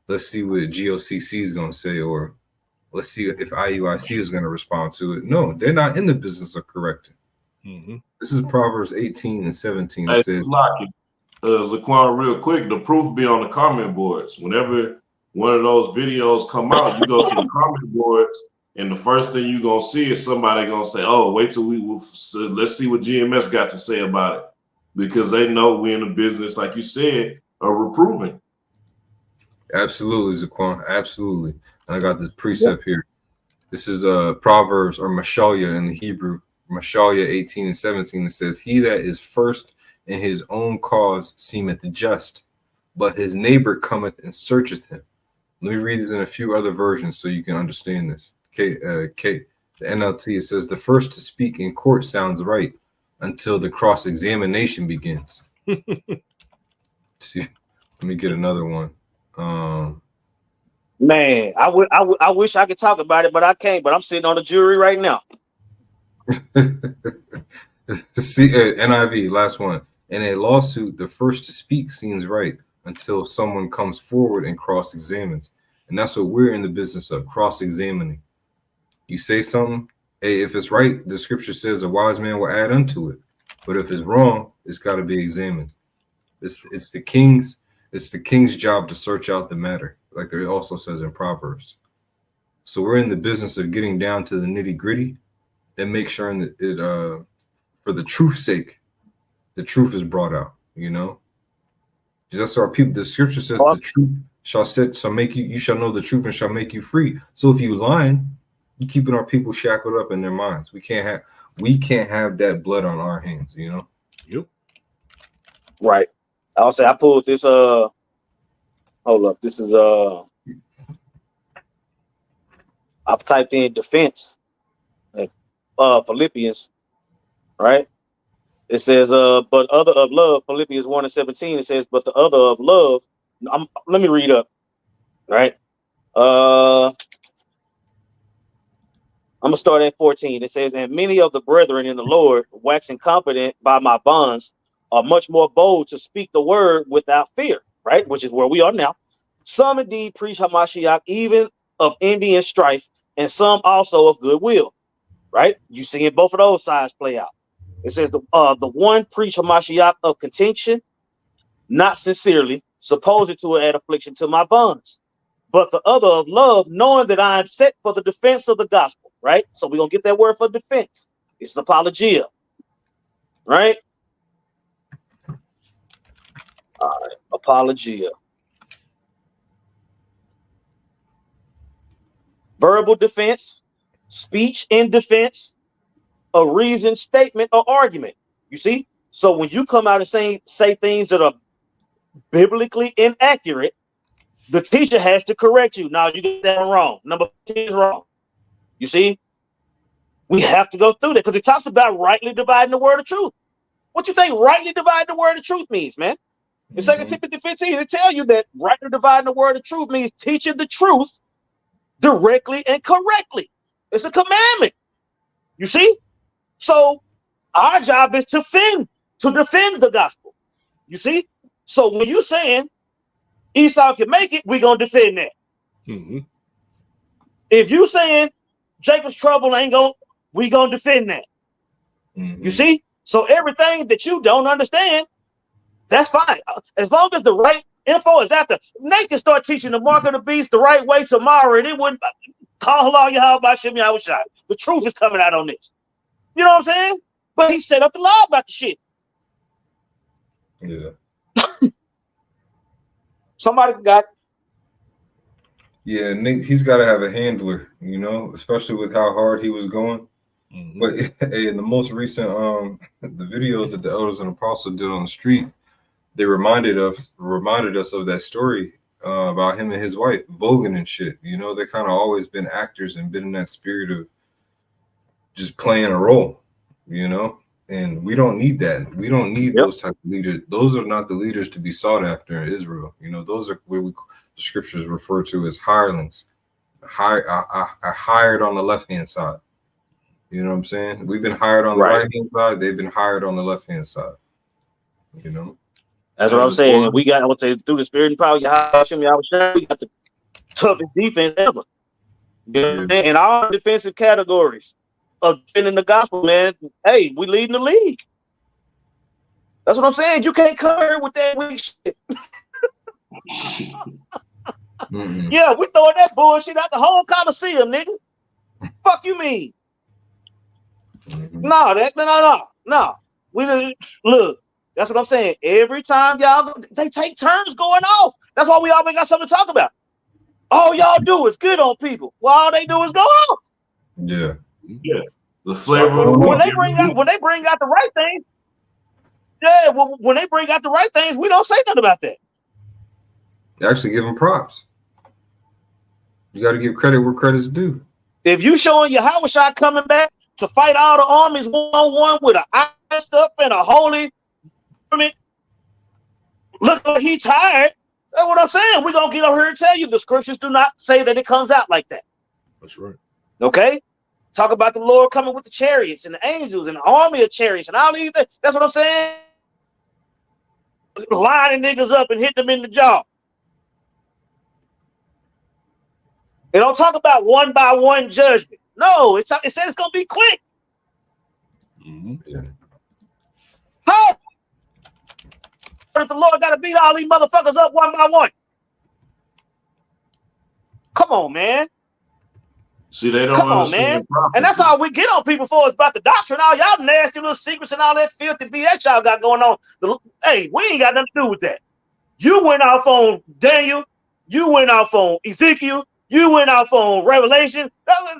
let's see what GOCC is going to say, or let's see if IUIC is going to respond to it. No, they're not in the business of correcting. Mm-hmm. This is Proverbs 18 and 17. It Hey, says, Zaquan, real quick, the proof be on the comment boards. Whenever one of those videos come out, you go to the comment boards, and the first thing you gonna see is somebody gonna say, "Oh, wait till let's see what GMS got to say about it," because they know we're in the business, like you said, of reproving. absolutely, Zaquan, absolutely. And I got this precept here. This is Proverbs, or Mashalia in the Hebrew, Mashalia 18 and 17. It says, he that is first in his own cause seemeth just, but his neighbor cometh and searcheth him. Let me read this in a few other versions so you can understand this. The NLT, it says, the first to speak in court sounds right until the cross-examination begins. See, let me get another one. Man, I wish I could talk about it, but I can't. But I'm sitting on the jury right now. See, NIV, last one. In a lawsuit, the first to speak seems right until someone comes forward and cross-examines. And that's what we're in the business of, cross-examining. You say something, hey, if it's right, the scripture says a wise man will add unto it. But if it's wrong, it's got to be examined. It's the king's job to search out the matter, like it also says in Proverbs. So we're in the business of getting down to the nitty-gritty and make sure that it for the truth's sake, the truth is brought out, you know. That's our people. The scripture says the truth shall make you shall know the truth and shall make you free. So if you lying, you keeping our people shackled up in their minds. We can't have that blood on our hands, you know. Yep. Right. I'll say I pulled this hold up. This is I've typed in defense Philippians, right? It says but other of love, Philippians 1 and 17, it says, but the other of love. Let me read up, right? I'm gonna start at 14. It says, and many of the brethren in the Lord, waxing confident by my bonds, are much more bold to speak the word without fear, right? Which is where we are now. Some indeed preach Hamashiach, even of envy and strife, and some also of goodwill, right? You seeing both of those sides play out. It says the one preach Hamashiach of contention, not sincerely, supposed to add affliction to my bonds, but the other of love, knowing that I am set for the defense of the gospel, right? So we're going to get that word for defense. It's apologia, right? All right, apologia. Verbal defense, speech in defense, a reasoned statement or argument. You see? So when you come out and say things that are biblically inaccurate, the teacher has to correct you. Now you get that one wrong. Number 10 is wrong. You see? We have to go through that because it talks about rightly dividing the word of truth. What you think rightly dividing the word of truth means, man? In 2 Timothy 15, it tell you that rightly dividing the word of truth means teaching the truth directly and correctly. It's a commandment. You see? So our job is to defend the gospel. You see? So when you're saying Esau can make it, we're going to defend that. Mm-hmm. If you saying Jacob's trouble ain't going, we going to defend that. You see? So everything that you don't understand, that's fine. As long as the right info is out there. Nate can start teaching the mark of the beast the right way tomorrow, and it wouldn't call all Yahweh by Shem Yahweh Shai. The truth is coming out on this. You know what I'm saying? But he set up the law about the shit. Yeah. Somebody got. Yeah, Nick, he's got to have a handler, you know, especially with how hard he was going. But in the most recent the video that the elders and apostles did on the street, they reminded us of that story about him and his wife voguing and shit. You know, they kind of always been actors and been in that spirit of just playing a role, you know. And we don't need that. We don't need those type of leaders. Those are not the leaders to be sought after in Israel. You know, those are where the scriptures refer to as hirelings, hired on the left-hand side. You know what I'm saying? We've been hired on the right-hand side. They've been hired on the left-hand side. You know? That's what I'm saying. We got, I would say, through the spirit and power, we got the toughest defense ever. You know? In all defensive categories of defending the gospel, man, hey, we leading the league. That's what I'm saying. You can't come here with that weak shit. Yeah, we throwing that bullshit out the whole Coliseum, nigga. Fuck you mean? No. We didn't look. That's what I'm saying. Every time y'all go, they take turns going off. That's why we always got something to talk about. All y'all do is good on people. Well, all they do is go off. Yeah. The flavor when they bring out the right things. Yeah, when they bring out the right things, we don't say nothing about that. You actually give them props. You got to give credit where credit's due. If you showing Yahweh Shai coming back to fight all the armies one-on-one with an iced up and a holy, look like he tired. That's what I'm saying. We're going to get over here and tell you the scriptures do not say that it comes out like that. That's right. Okay? Talk about the Lord coming with the chariots and the angels and the army of chariots and all these things. That's what I'm saying. Lining niggas up and hitting them in the jaw. They don't talk about one by one judgment. No, it said it's going to be quick. How? If the Lord got to beat all these motherfuckers up one by one. Come on, man. See, they don't understand. And that's all we get on people for is about the doctrine. All y'all nasty little secrets and all that filthy BS y'all got going on. Hey, we ain't got nothing to do with that. You went off on Daniel. You went off on Ezekiel. You went off on Revelation.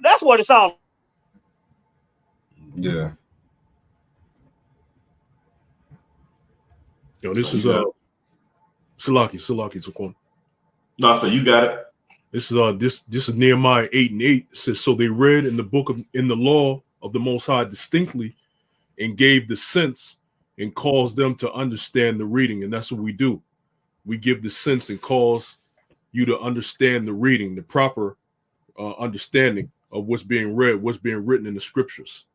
That's what it's on. Yeah. Yo, this is Salaki Zakon. No, so you got it. This is Nehemiah 8:8. It says, so they read in the law of the Most High distinctly and gave the sense and caused them to understand the reading. And that's what we do. We give the sense and cause you to understand the reading, the proper understanding of what's being read, what's being written in the scriptures.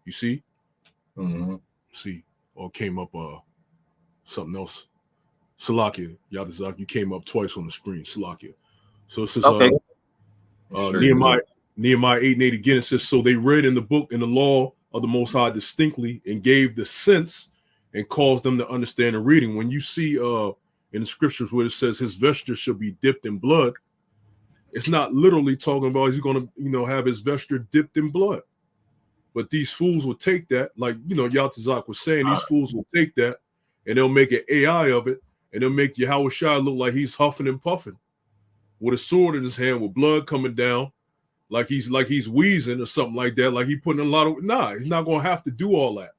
You see? See, or came up something else. Salakia, Yadazak, you came up twice on the screen. Salakia. So it says Nehemiah 8:8 again. It says, so they read in the law of the Most High distinctly and gave the sense and caused them to understand the reading. When you see in the scriptures where it says his vesture shall be dipped in blood, it's not literally talking about he's going to have his vesture dipped in blood. But these fools will take that, like Yatazak was saying, these fools will take that and they'll make an AI of it, and they'll make Yahweh Shai look like he's huffing and puffing with a sword in his hand with blood coming down, like he's wheezing or something like that, like he putting a lot of he's not gonna have to do all that.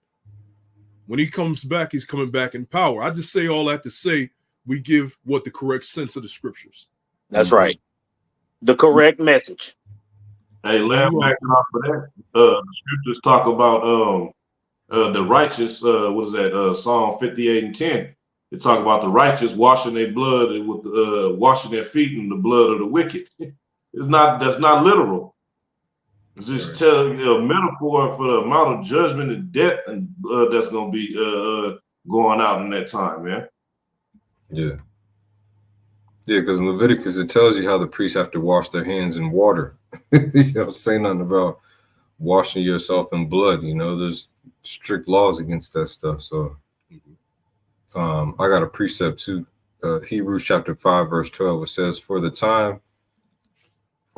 When he comes back, he's coming back in power. I just say all that to say we give what the correct sense of the scriptures. That's right. The correct message. Hey, last backing off of that, the scriptures talk about the righteous. What is that? Psalm 58:10. It talk about the righteous washing their blood and with washing their feet in the blood of the wicked. That's not literal. It's just telling you a metaphor for the amount of judgment and death and that's gonna be going out in that time, man. Yeah. Yeah, because in Leviticus it tells you how the priests have to wash their hands in water. You don't say nothing about washing yourself in blood. You know, there's strict laws against that stuff. So I got a precept too. Hebrews chapter 5, verse 12. It says, For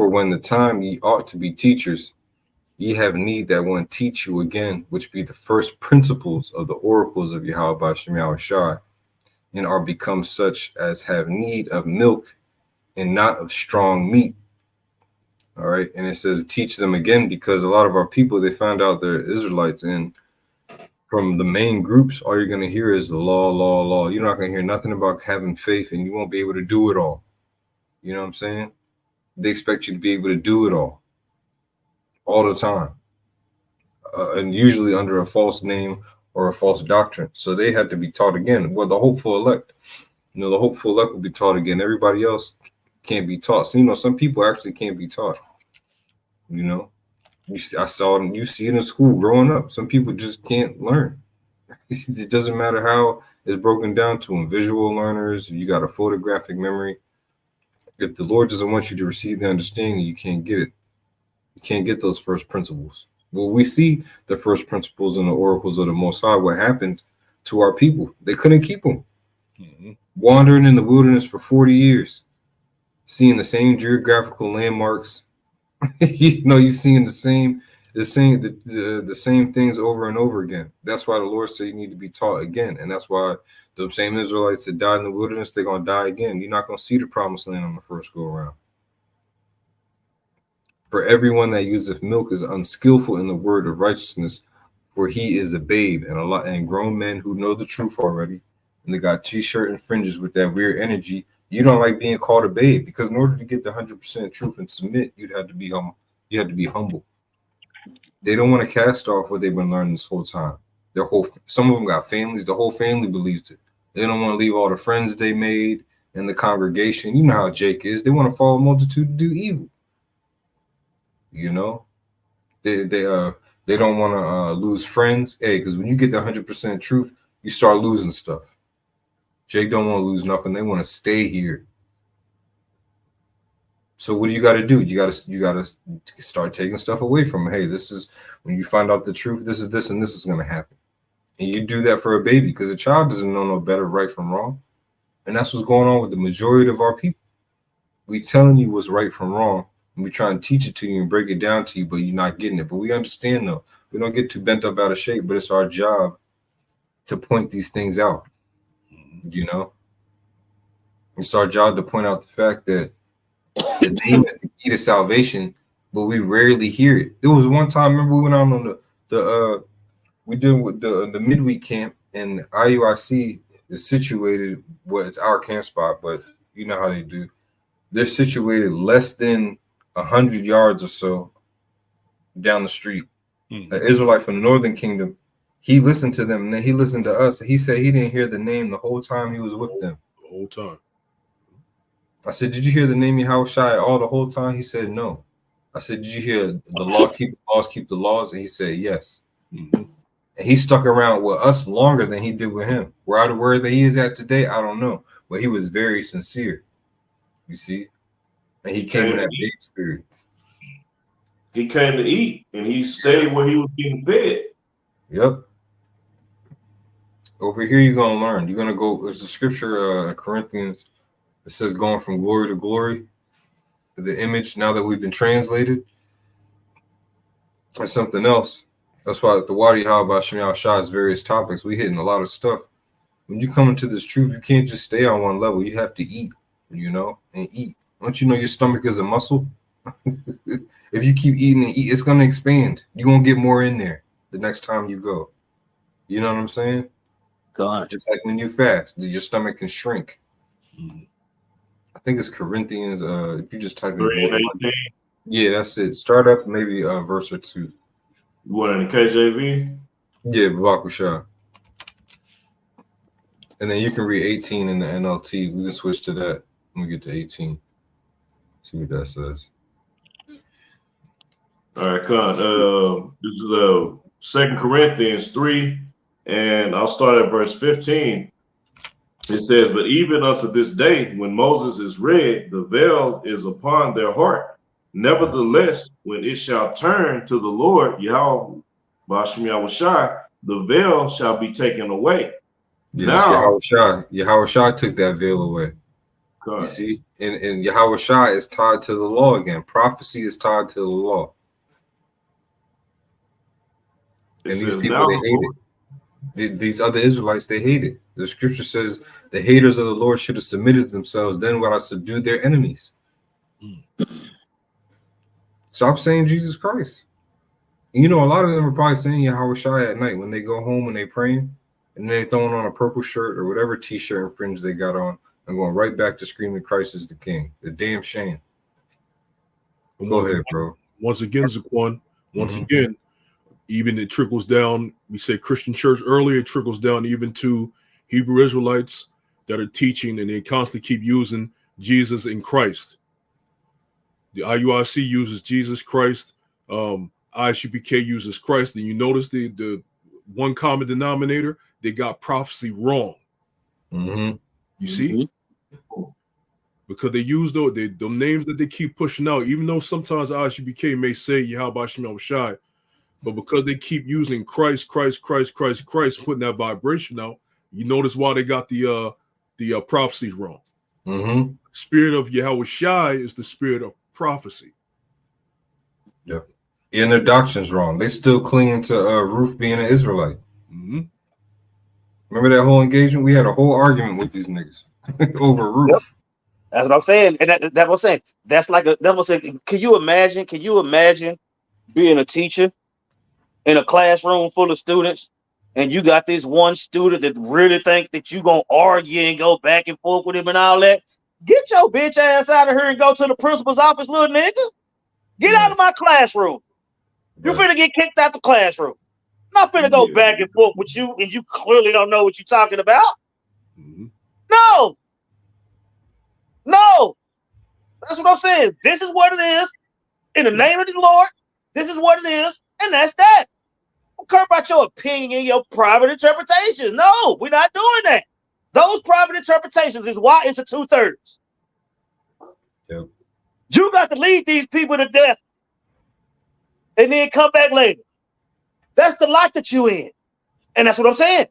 when the time ye ought to be teachers, ye have need that one teach you again, which be the first principles of the oracles of Yahweh by Shem Yahushai, and are become such as have need of milk and not of strong meat. All right. And it says, teach them again, because a lot of our people, they found out they're Israelites, and from the main groups, all you're going to hear is the law, law, law. You're not going to hear nothing about having faith, and you won't be able to do it all. You know what I'm saying? They expect you to be able to do it all the time. And usually under a false name or a false doctrine. So they had to be taught again. Well, the hopeful elect, the hopeful elect will be taught again. Everybody else can't be taught. So, some people actually can't be taught. You see it in school growing up. Some people just can't learn. It doesn't matter how it's broken down to them. Visual learners, you got a photographic memory. If the Lord doesn't want you to receive the understanding, you can't get it. You can't get those first principles. Well, we see the first principles in the oracles of the Most High. What happened to our people? They couldn't keep them. Wandering in the wilderness for 40 years, seeing the same geographical landmarks. You're seeing the same things over and over again. That's why the Lord said you need to be taught again, and that's why the same Israelites that died in the wilderness, they're gonna die again. You're not gonna see the promised land on the first go around. For everyone that useth milk is unskillful in the word of righteousness, for he is a babe. And grown men who know the truth already, and they got t-shirt and fringes with that weird energy. You don't like being called a babe, because in order to get the 100% truth and submit, you'd have to be humble. You have to be humble. They don't want to cast off what they've been learning this whole time. Some of them got families. The whole family believes it. They don't want to leave all the friends they made in the congregation. You know how Jake is. They want to follow a multitude to do evil. They don't want to lose friends. Because when you get the 100% truth, you start losing stuff. Jake don't want to lose nothing. They want to stay here. So what do you got to do? You got to start taking stuff away from them. Hey, this is when you find out the truth. This is this, and this is going to happen. And you do that for a baby, because a child doesn't know no better right from wrong. And that's what's going on with the majority of our people. We telling you what's right from wrong. We try and teach it to you and break it down to you, but you're not getting it. But we understand, though. We don't get too bent up out of shape, but it's our job to point these things out. It's our job to point out the fact that the name is the key to salvation, but we rarely hear it. There was one time, remember, we went out on we did with the midweek camp, and IUIC is situated. Well, it's our camp spot, but you know how they do. They're situated less than 100 yards or so down the street. An Israelite from the Northern Kingdom, he listened to them, and then he listened to us. He said he didn't hear the name the whole time he was with them. The whole time. I said, did you hear the name Yahushua all the whole time? He said, no. I said, did you hear the law, keep the laws, keep the laws? And he said, yes. And he stuck around with us longer than he did with him. Where he is at today, I don't know. But he was very sincere. You see? And he came in that big spirit. He came to eat, and he stayed where he was being fed. Yep. Over here, you're going to learn. You're going to go, there's a scripture, Corinthians, it says going from glory to glory. The image, now that we've been translated, that's something else. That's why the Wadi Yahweh Shem Yahushua is various topics. We hitting a lot of stuff. When you come into this truth, you can't just stay on one level. You have to eat, and eat. Don't you know your stomach is a muscle? If you keep eating and eat, it's gonna expand. You're gonna get more in there the next time you go. You know what I'm saying? God. Just like when you fast, your stomach can shrink. I think it's Corinthians. If you just type in 3:18. yeah, that's it. Start up maybe a verse or two. What in the KJV? Yeah, Babakusha. And then you can read 18 in the NLT. We can switch to that when we get to 18. See what that says. All right, come. This is 2 Corinthians 3, and I'll start at verse 15. It says, "But even unto this day, when Moses is read, the veil is upon their heart. Nevertheless, when it shall turn to the Lord, Yahweh, Bashim Yahushai, the veil shall be taken away." Yeah, that's Now, Yahweh Shai took that veil away. You see? And Yahweh Shai is tied to the law again. Prophecy is tied to the law. And these people, they hate it. These other Israelites, they hate it. The scripture says the haters of the Lord should have submitted themselves. Then would I subdue their enemies? Stop saying Jesus Christ. You know, a lot of them are probably saying Yahweh Shai at night when they go home and they praying, and they throwing on a purple shirt or whatever t-shirt and fringe they got on and going right back to screaming Christ is the King. The damn shame. Go ahead, bro. Once again, Zaquan, again, even it trickles down. We said Christian church earlier, it trickles down even to Hebrew Israelites that are teaching, and they constantly keep using Jesus and Christ. The IUIC uses Jesus Christ. ISUPK uses Christ. And you notice the one common denominator, they got prophecy wrong. You see? Because they use the names that they keep pushing out, even though sometimes ISUPK may say Yahweh Shem Shai, but because they keep using Christ, putting that vibration out, you notice why they got the prophecies wrong. Spirit of Yahweh Shai is the spirit of prophecy. Yeah. And their doctrine's wrong. They still clinging to Ruth being an Israelite. Remember that whole engagement? We had a whole argument with these niggas over Ruth. Yep. That's what I'm saying. And that what I'm saying. That's like that was saying, can you imagine being a teacher in a classroom full of students, and you got this one student that really think that you gonna argue and go back and forth with him and all that? Get your bitch ass out of here and go to the principal's office, little nigga. Get out of my classroom. You finna get kicked out the classroom. I'm not finna go back and forth with you, and you clearly don't know what you're talking about. No. That's what I'm saying. This is what it is. In the name of the Lord, this is what it is, and that's that. I don't care about your opinion, your private interpretations. No, we're not doing that. Those private interpretations is why it's a 2/3. Yep. You got to lead these people to death and then come back later. That's the life that you in. And that's what I'm saying.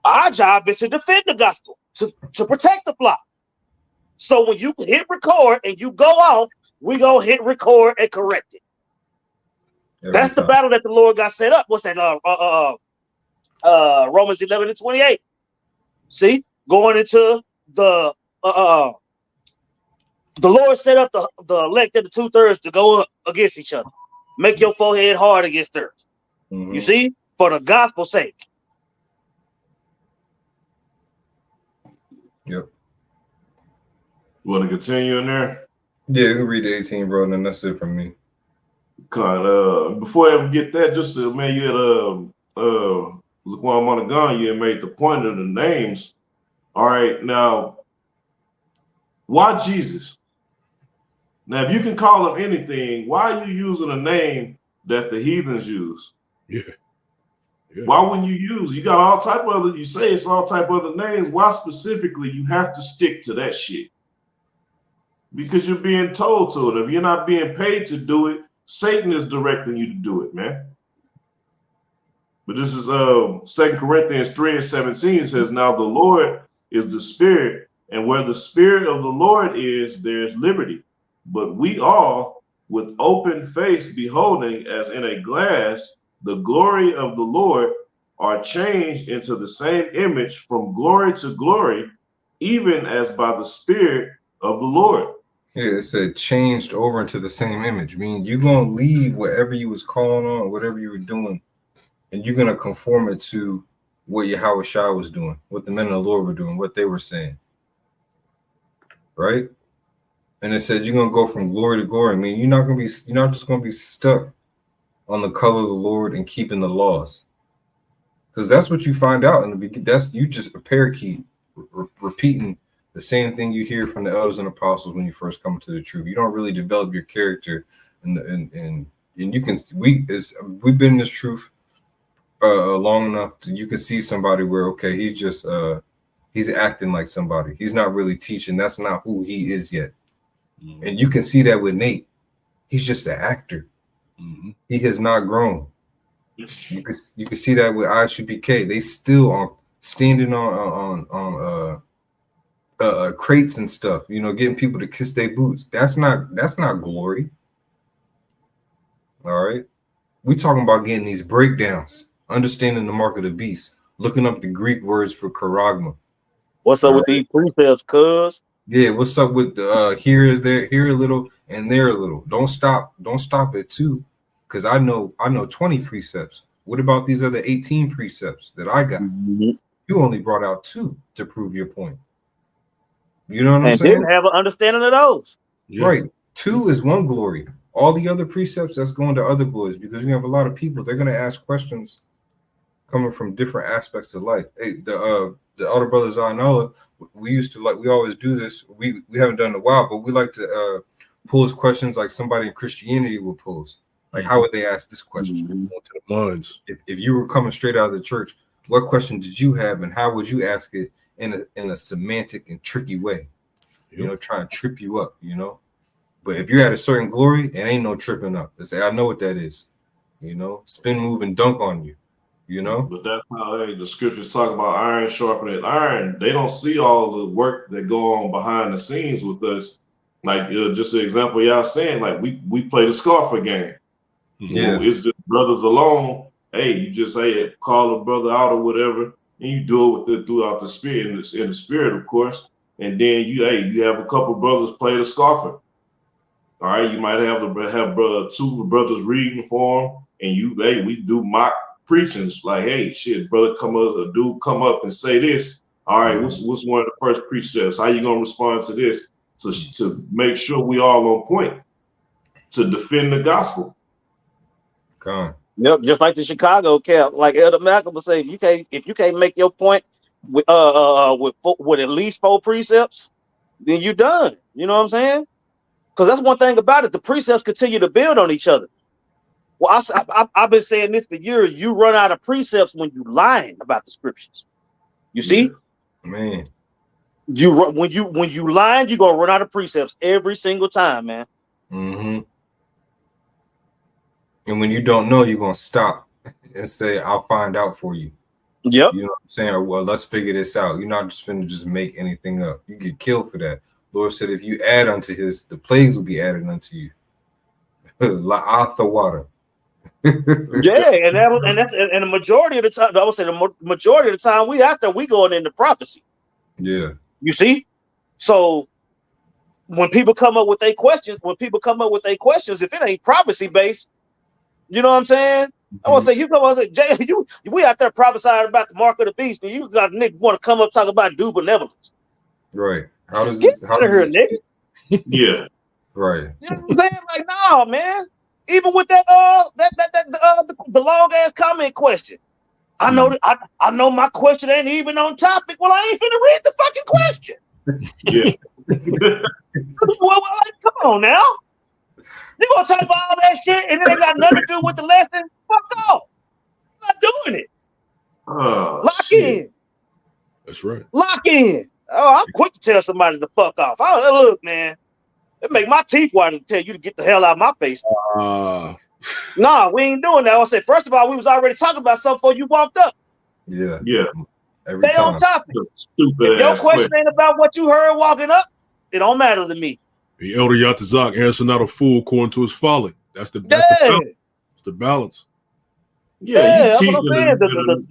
Our job is to defend the gospel, to protect the flock. So when you hit record and you go off, we gonna hit record and correct it. That's the battle that the Lord got set up. What's that? Romans 11:28. See, going into the Lord set up the elect and the 2/3 to go up against each other. Make your forehead hard against theirs. You see, for the gospel's sake. Yep. You want to continue in there? Yeah, you can read 18, bro, and then that's it from me. God, before I ever get that, just man, you had Zaquan Monagon, you had made the point of the names. All right, now why Jesus? Now, if you can call him anything, why are you using a name that the heathens use? Yeah. Why wouldn't you use? You got all type of other. You say it's all type of other names. Why specifically you have to stick to that shit? Because you're being told to it. If you're not being paid to do it, Satan is directing you to do it, man. But this is 2 Corinthians 3:17. It says, "Now the Lord is the Spirit, and where the Spirit of the Lord is, there is liberty. But we all, with open face, beholding as in a glass the glory of the Lord, are changed into the same image from glory to glory, even as by the Spirit of the Lord." Yeah, it said changed over into the same image. Meaning you're gonna leave whatever you was calling on, whatever you were doing, and you're gonna conform it to what Yahweh Shai was doing, what the men of the Lord were doing, what they were saying. Right? And it said you're gonna go from glory to glory. I mean, you're not just gonna be stuck on the color of the Lord and keeping the laws. Because that's what you find out in the beginning. That's you just a parakeet repeating the same thing you hear from the elders and apostles when you first come to the truth. You don't really develop your character, and you can we've been in this truth long enough you can see somebody where okay he's acting like somebody. He's not really teaching. That's not who he is yet. Mm-hmm. And you can see that with Nate. He's just an actor. Mm-hmm. He has not grown. You can see that with ISUPK. They still are standing on crates and stuff, you know, getting people to kiss their boots. That's not glory. All right. We talking about getting these breakdowns, understanding the mark of the beast, looking up the Greek words for charagma. What's up with these precepts, cuz? Yeah, what's up with here, there, here a little, and there a little. Don't stop at 2, because I know 20 precepts. What about these other 18 precepts that I got? Mm-hmm. You only brought out 2 to prove your point. You know what I'm saying? Didn't have an understanding of those. Yeah. Right. 2 is one glory. All the other precepts, that's going to other glories, because you have a lot of people, they're going to ask questions coming from different aspects of life. Hey, the elder brother Zanola, we always do this. We haven't done it in a while, but we like to pose questions like somebody in Christianity would pose. Like, how would they ask this question? Mm-hmm. To the minds. If you were coming straight out of the church, what question did you have, and how would you ask it in a semantic and tricky way? Yep. You know, trying to trip you up, you know. But if you're at a certain glory, it ain't no tripping up. They say, I know what that is. You know, spin, move, and dunk on you. You know. But that's how the scriptures talk about iron sharpening iron. They don't see all the work that go on behind the scenes with us. Like just an example, y'all saying, like we play the Scarfer game. Yeah, it's just brothers alone. Hey, you just call a brother out or whatever, and you do it throughout the spirit, in the spirit, of course. And then you have a couple brothers play the Scarfer. All right, you might have 2 brothers reading for them, and we do mock preachings like, hey, shit, brother, come up and say this. All right, what's one of the first precepts? How you gonna respond to this? To make sure we all on point to defend the gospel. Yep, just like the Chicago cap, like Elder Malcolm would say, if you can't make your point with at least 4 precepts, then you're done. You know what I'm saying? Because that's one thing about it. The precepts continue to build on each other. Well, I've been saying this for years. You run out of precepts when you lying about the scriptures. You see, man. When you lying, you're gonna run out of precepts every single time, man. Mm-hmm. And when you don't know, you're gonna stop and say, "I'll find out for you." Yep. You know what I'm saying? Or, well, let's figure this out. You're not just finna just make anything up. You get killed for that. Lord said, if you add unto the plagues will be added unto you. La'atha water. Yeah, and the majority of the time, I would say the majority of the time we going into prophecy. Yeah. You see? So when people come up with their questions, if it ain't prophecy based, you know what I'm saying? Mm-hmm. I want to say, you come up and say, Jay, we out there prophesying about the mark of the beast, and you got a nigga want to come up talk about due benevolence. Right. How does this? Get out of here, nigga. Yeah. Right. You know what I'm saying? Like, no, man. Even with that the long ass comment question. I know that I know my question ain't even on topic. Well, I ain't finna read the fucking question. Yeah. Well, like, come on now. You gonna talk about all that shit and it ain't got nothing to do with the lesson? Fuck off. I'm not doing it. Lock in. That's right. Lock in. Oh, I'm quick to tell somebody to fuck off. Look, man. It make my teeth white to tell you to get the hell out of my face. Nah, we ain't doing that. I said, first of all, we was already talking about something before you walked up. Yeah. Yeah. Every Stay time. on topic. If your question ain't about what you heard walking up, it don't matter to me. The elder Yatazak answer not a fool according to his folly. That's the balance. It's the balance. Yeah, that's what I'm saying.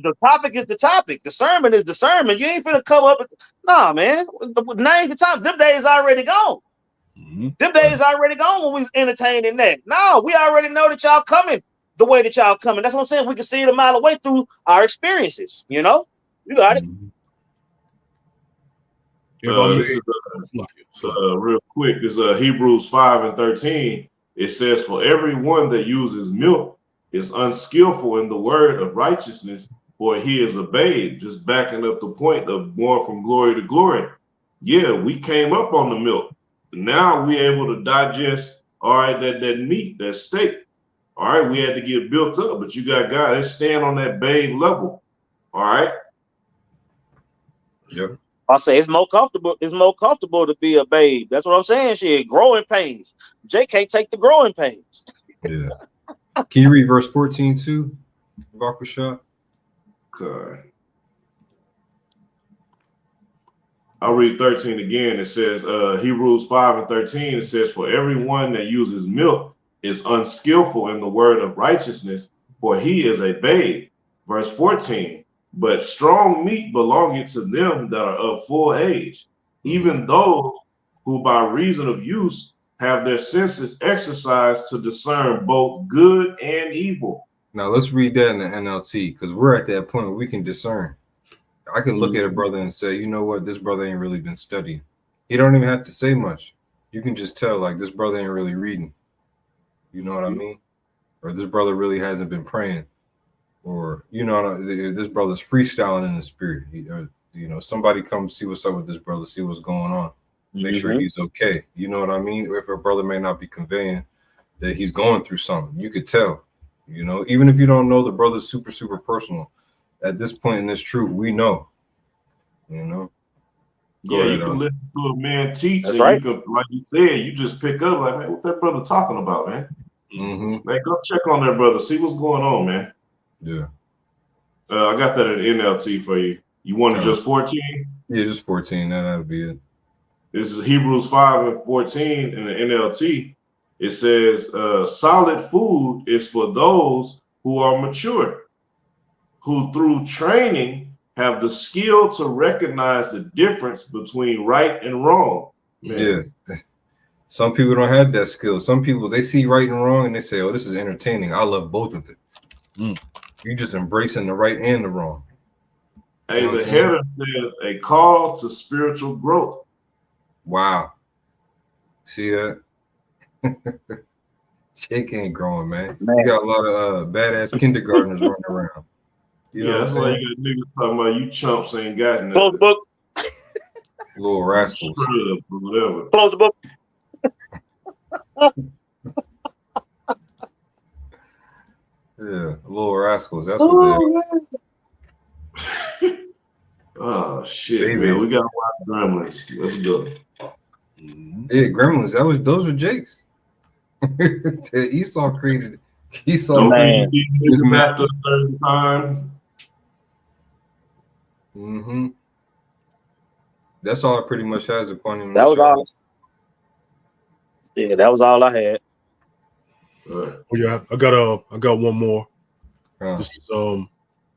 The topic is the topic. The sermon is the sermon. You ain't finna come up. Nah, man. Name the time. Them days already gone. Them days already gone when we was entertaining that. No, we already know that y'all coming the way that y'all coming. That's what I'm saying. We can see it a mile away through our experiences. You know, you got it. This is real quick. This Hebrews 5:13. It says, "For everyone that uses milk is unskillful in the word of righteousness, for he is a babe." Just backing up the point of more from glory to glory. Yeah, we came up on the milk. Now we able to digest, all right, that meat, that steak. All right, we had to get built up, but you got guys that stand on that babe level. All right. Yep. I say it's more comfortable. It's more comfortable to be a babe. That's what I'm saying. Shit, growing pains. Jay can't take the growing pains. Yeah. Can you read verse 14 too, Bakusha? Okay. I'll read 13 again. It says, Hebrews 5:13. It says, "For everyone that uses milk is unskillful in the word of righteousness, for he is a babe." Verse 14. "But strong meat belonging to them that are of full age, even those who by reason of use have their senses exercised to discern both good and evil." Now let's read that in the NLT, because we're at that point where we can discern. I can look at a brother and say, you know what, this brother ain't really been studying. He don't even have to say much. You can just tell, like, this brother ain't really reading. You know what I mean? Or this brother really hasn't been praying. Or, you know, this brother's freestyling in the spirit. You know, somebody come see what's up with this brother, see what's going on. Make sure he's okay. You know what I mean? If a brother may not be conveying that he's going through something, you could tell. You know, even if you don't know the brother's super personal, at this point in this truth, we know. You know. Go ahead, you can listen to a man teach, That's and right. you can, like you said, you just pick up like, man, what that brother talking about, man? Man, go check on that brother, see what's going on, man. Yeah. I got that in NLT for you. You wanted just 14? Yeah, just 14. That'll be it. This is Hebrews 5:14 in the NLT. It says, "Solid food is for those who are mature, who through training have the skill to recognize the difference between right and wrong." Man. Yeah. Some people don't have that skill. Some people, they see right and wrong and they say, oh, this is entertaining. I love both of it. You just embracing the right and the wrong. Hey, the header says a call to spiritual growth. Wow. See that? Jake ain't growing, man. You got a lot of badass kindergartners running around. You know that's why you got niggas talking about you chumps ain't got nothing. Close the book. Little rascals. Whatever. Close the book. Yeah, little rascals. That's what they are. Oh shit, man. We gotta watch Gremlins. Let's go. Yeah, Gremlins. Those were Jake's. Esau created. Esau man. His after a certain time. That's all it pretty much has upon him. That was all. Yeah, that was all I had. Oh yeah, I got one more.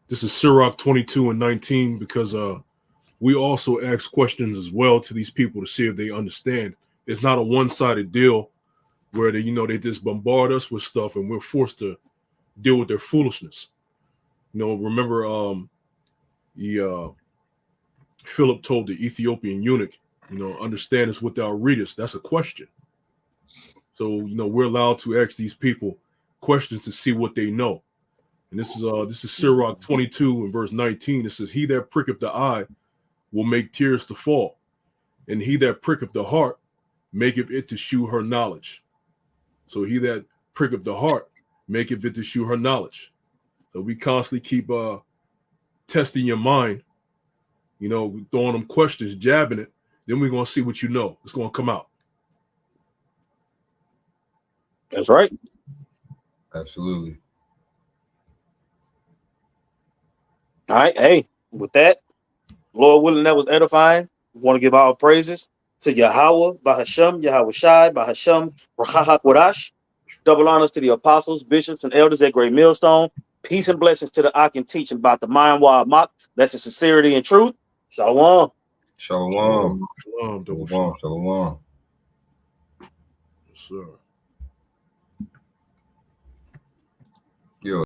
This is Sirach 22:19, because we also ask questions as well to these people to see if they understand. It's not a one-sided deal where they just bombard us with stuff and we're forced to deal with their foolishness. Remember Philip told the Ethiopian eunuch, understand us without readers. That's a question. So, we're allowed to ask these people questions to see what they know. And this is Sirach 22 and verse 19. It says, "He that pricketh the eye will make tears to fall, and he that pricketh the heart maketh it to shew her knowledge." So he that pricketh the heart maketh it to shew her knowledge. So we constantly keep testing your mind, throwing them questions, jabbing it. Then we're going to see what you know. It's going to come out. That's right. Absolutely. All right. Hey, with that, Lord willing, that was edifying. We want to give our praises to Yahweh, Bahasham, Yahweh Shai, Bahasham, Rahahak Wadash. Double honors to the apostles, bishops, and elders at Great Millstone. Peace and blessings to the Akin teaching about the mind wild mock. That's in sincerity and truth. Shalom. Shalom. Shalom. Shalom. Shalom. sir.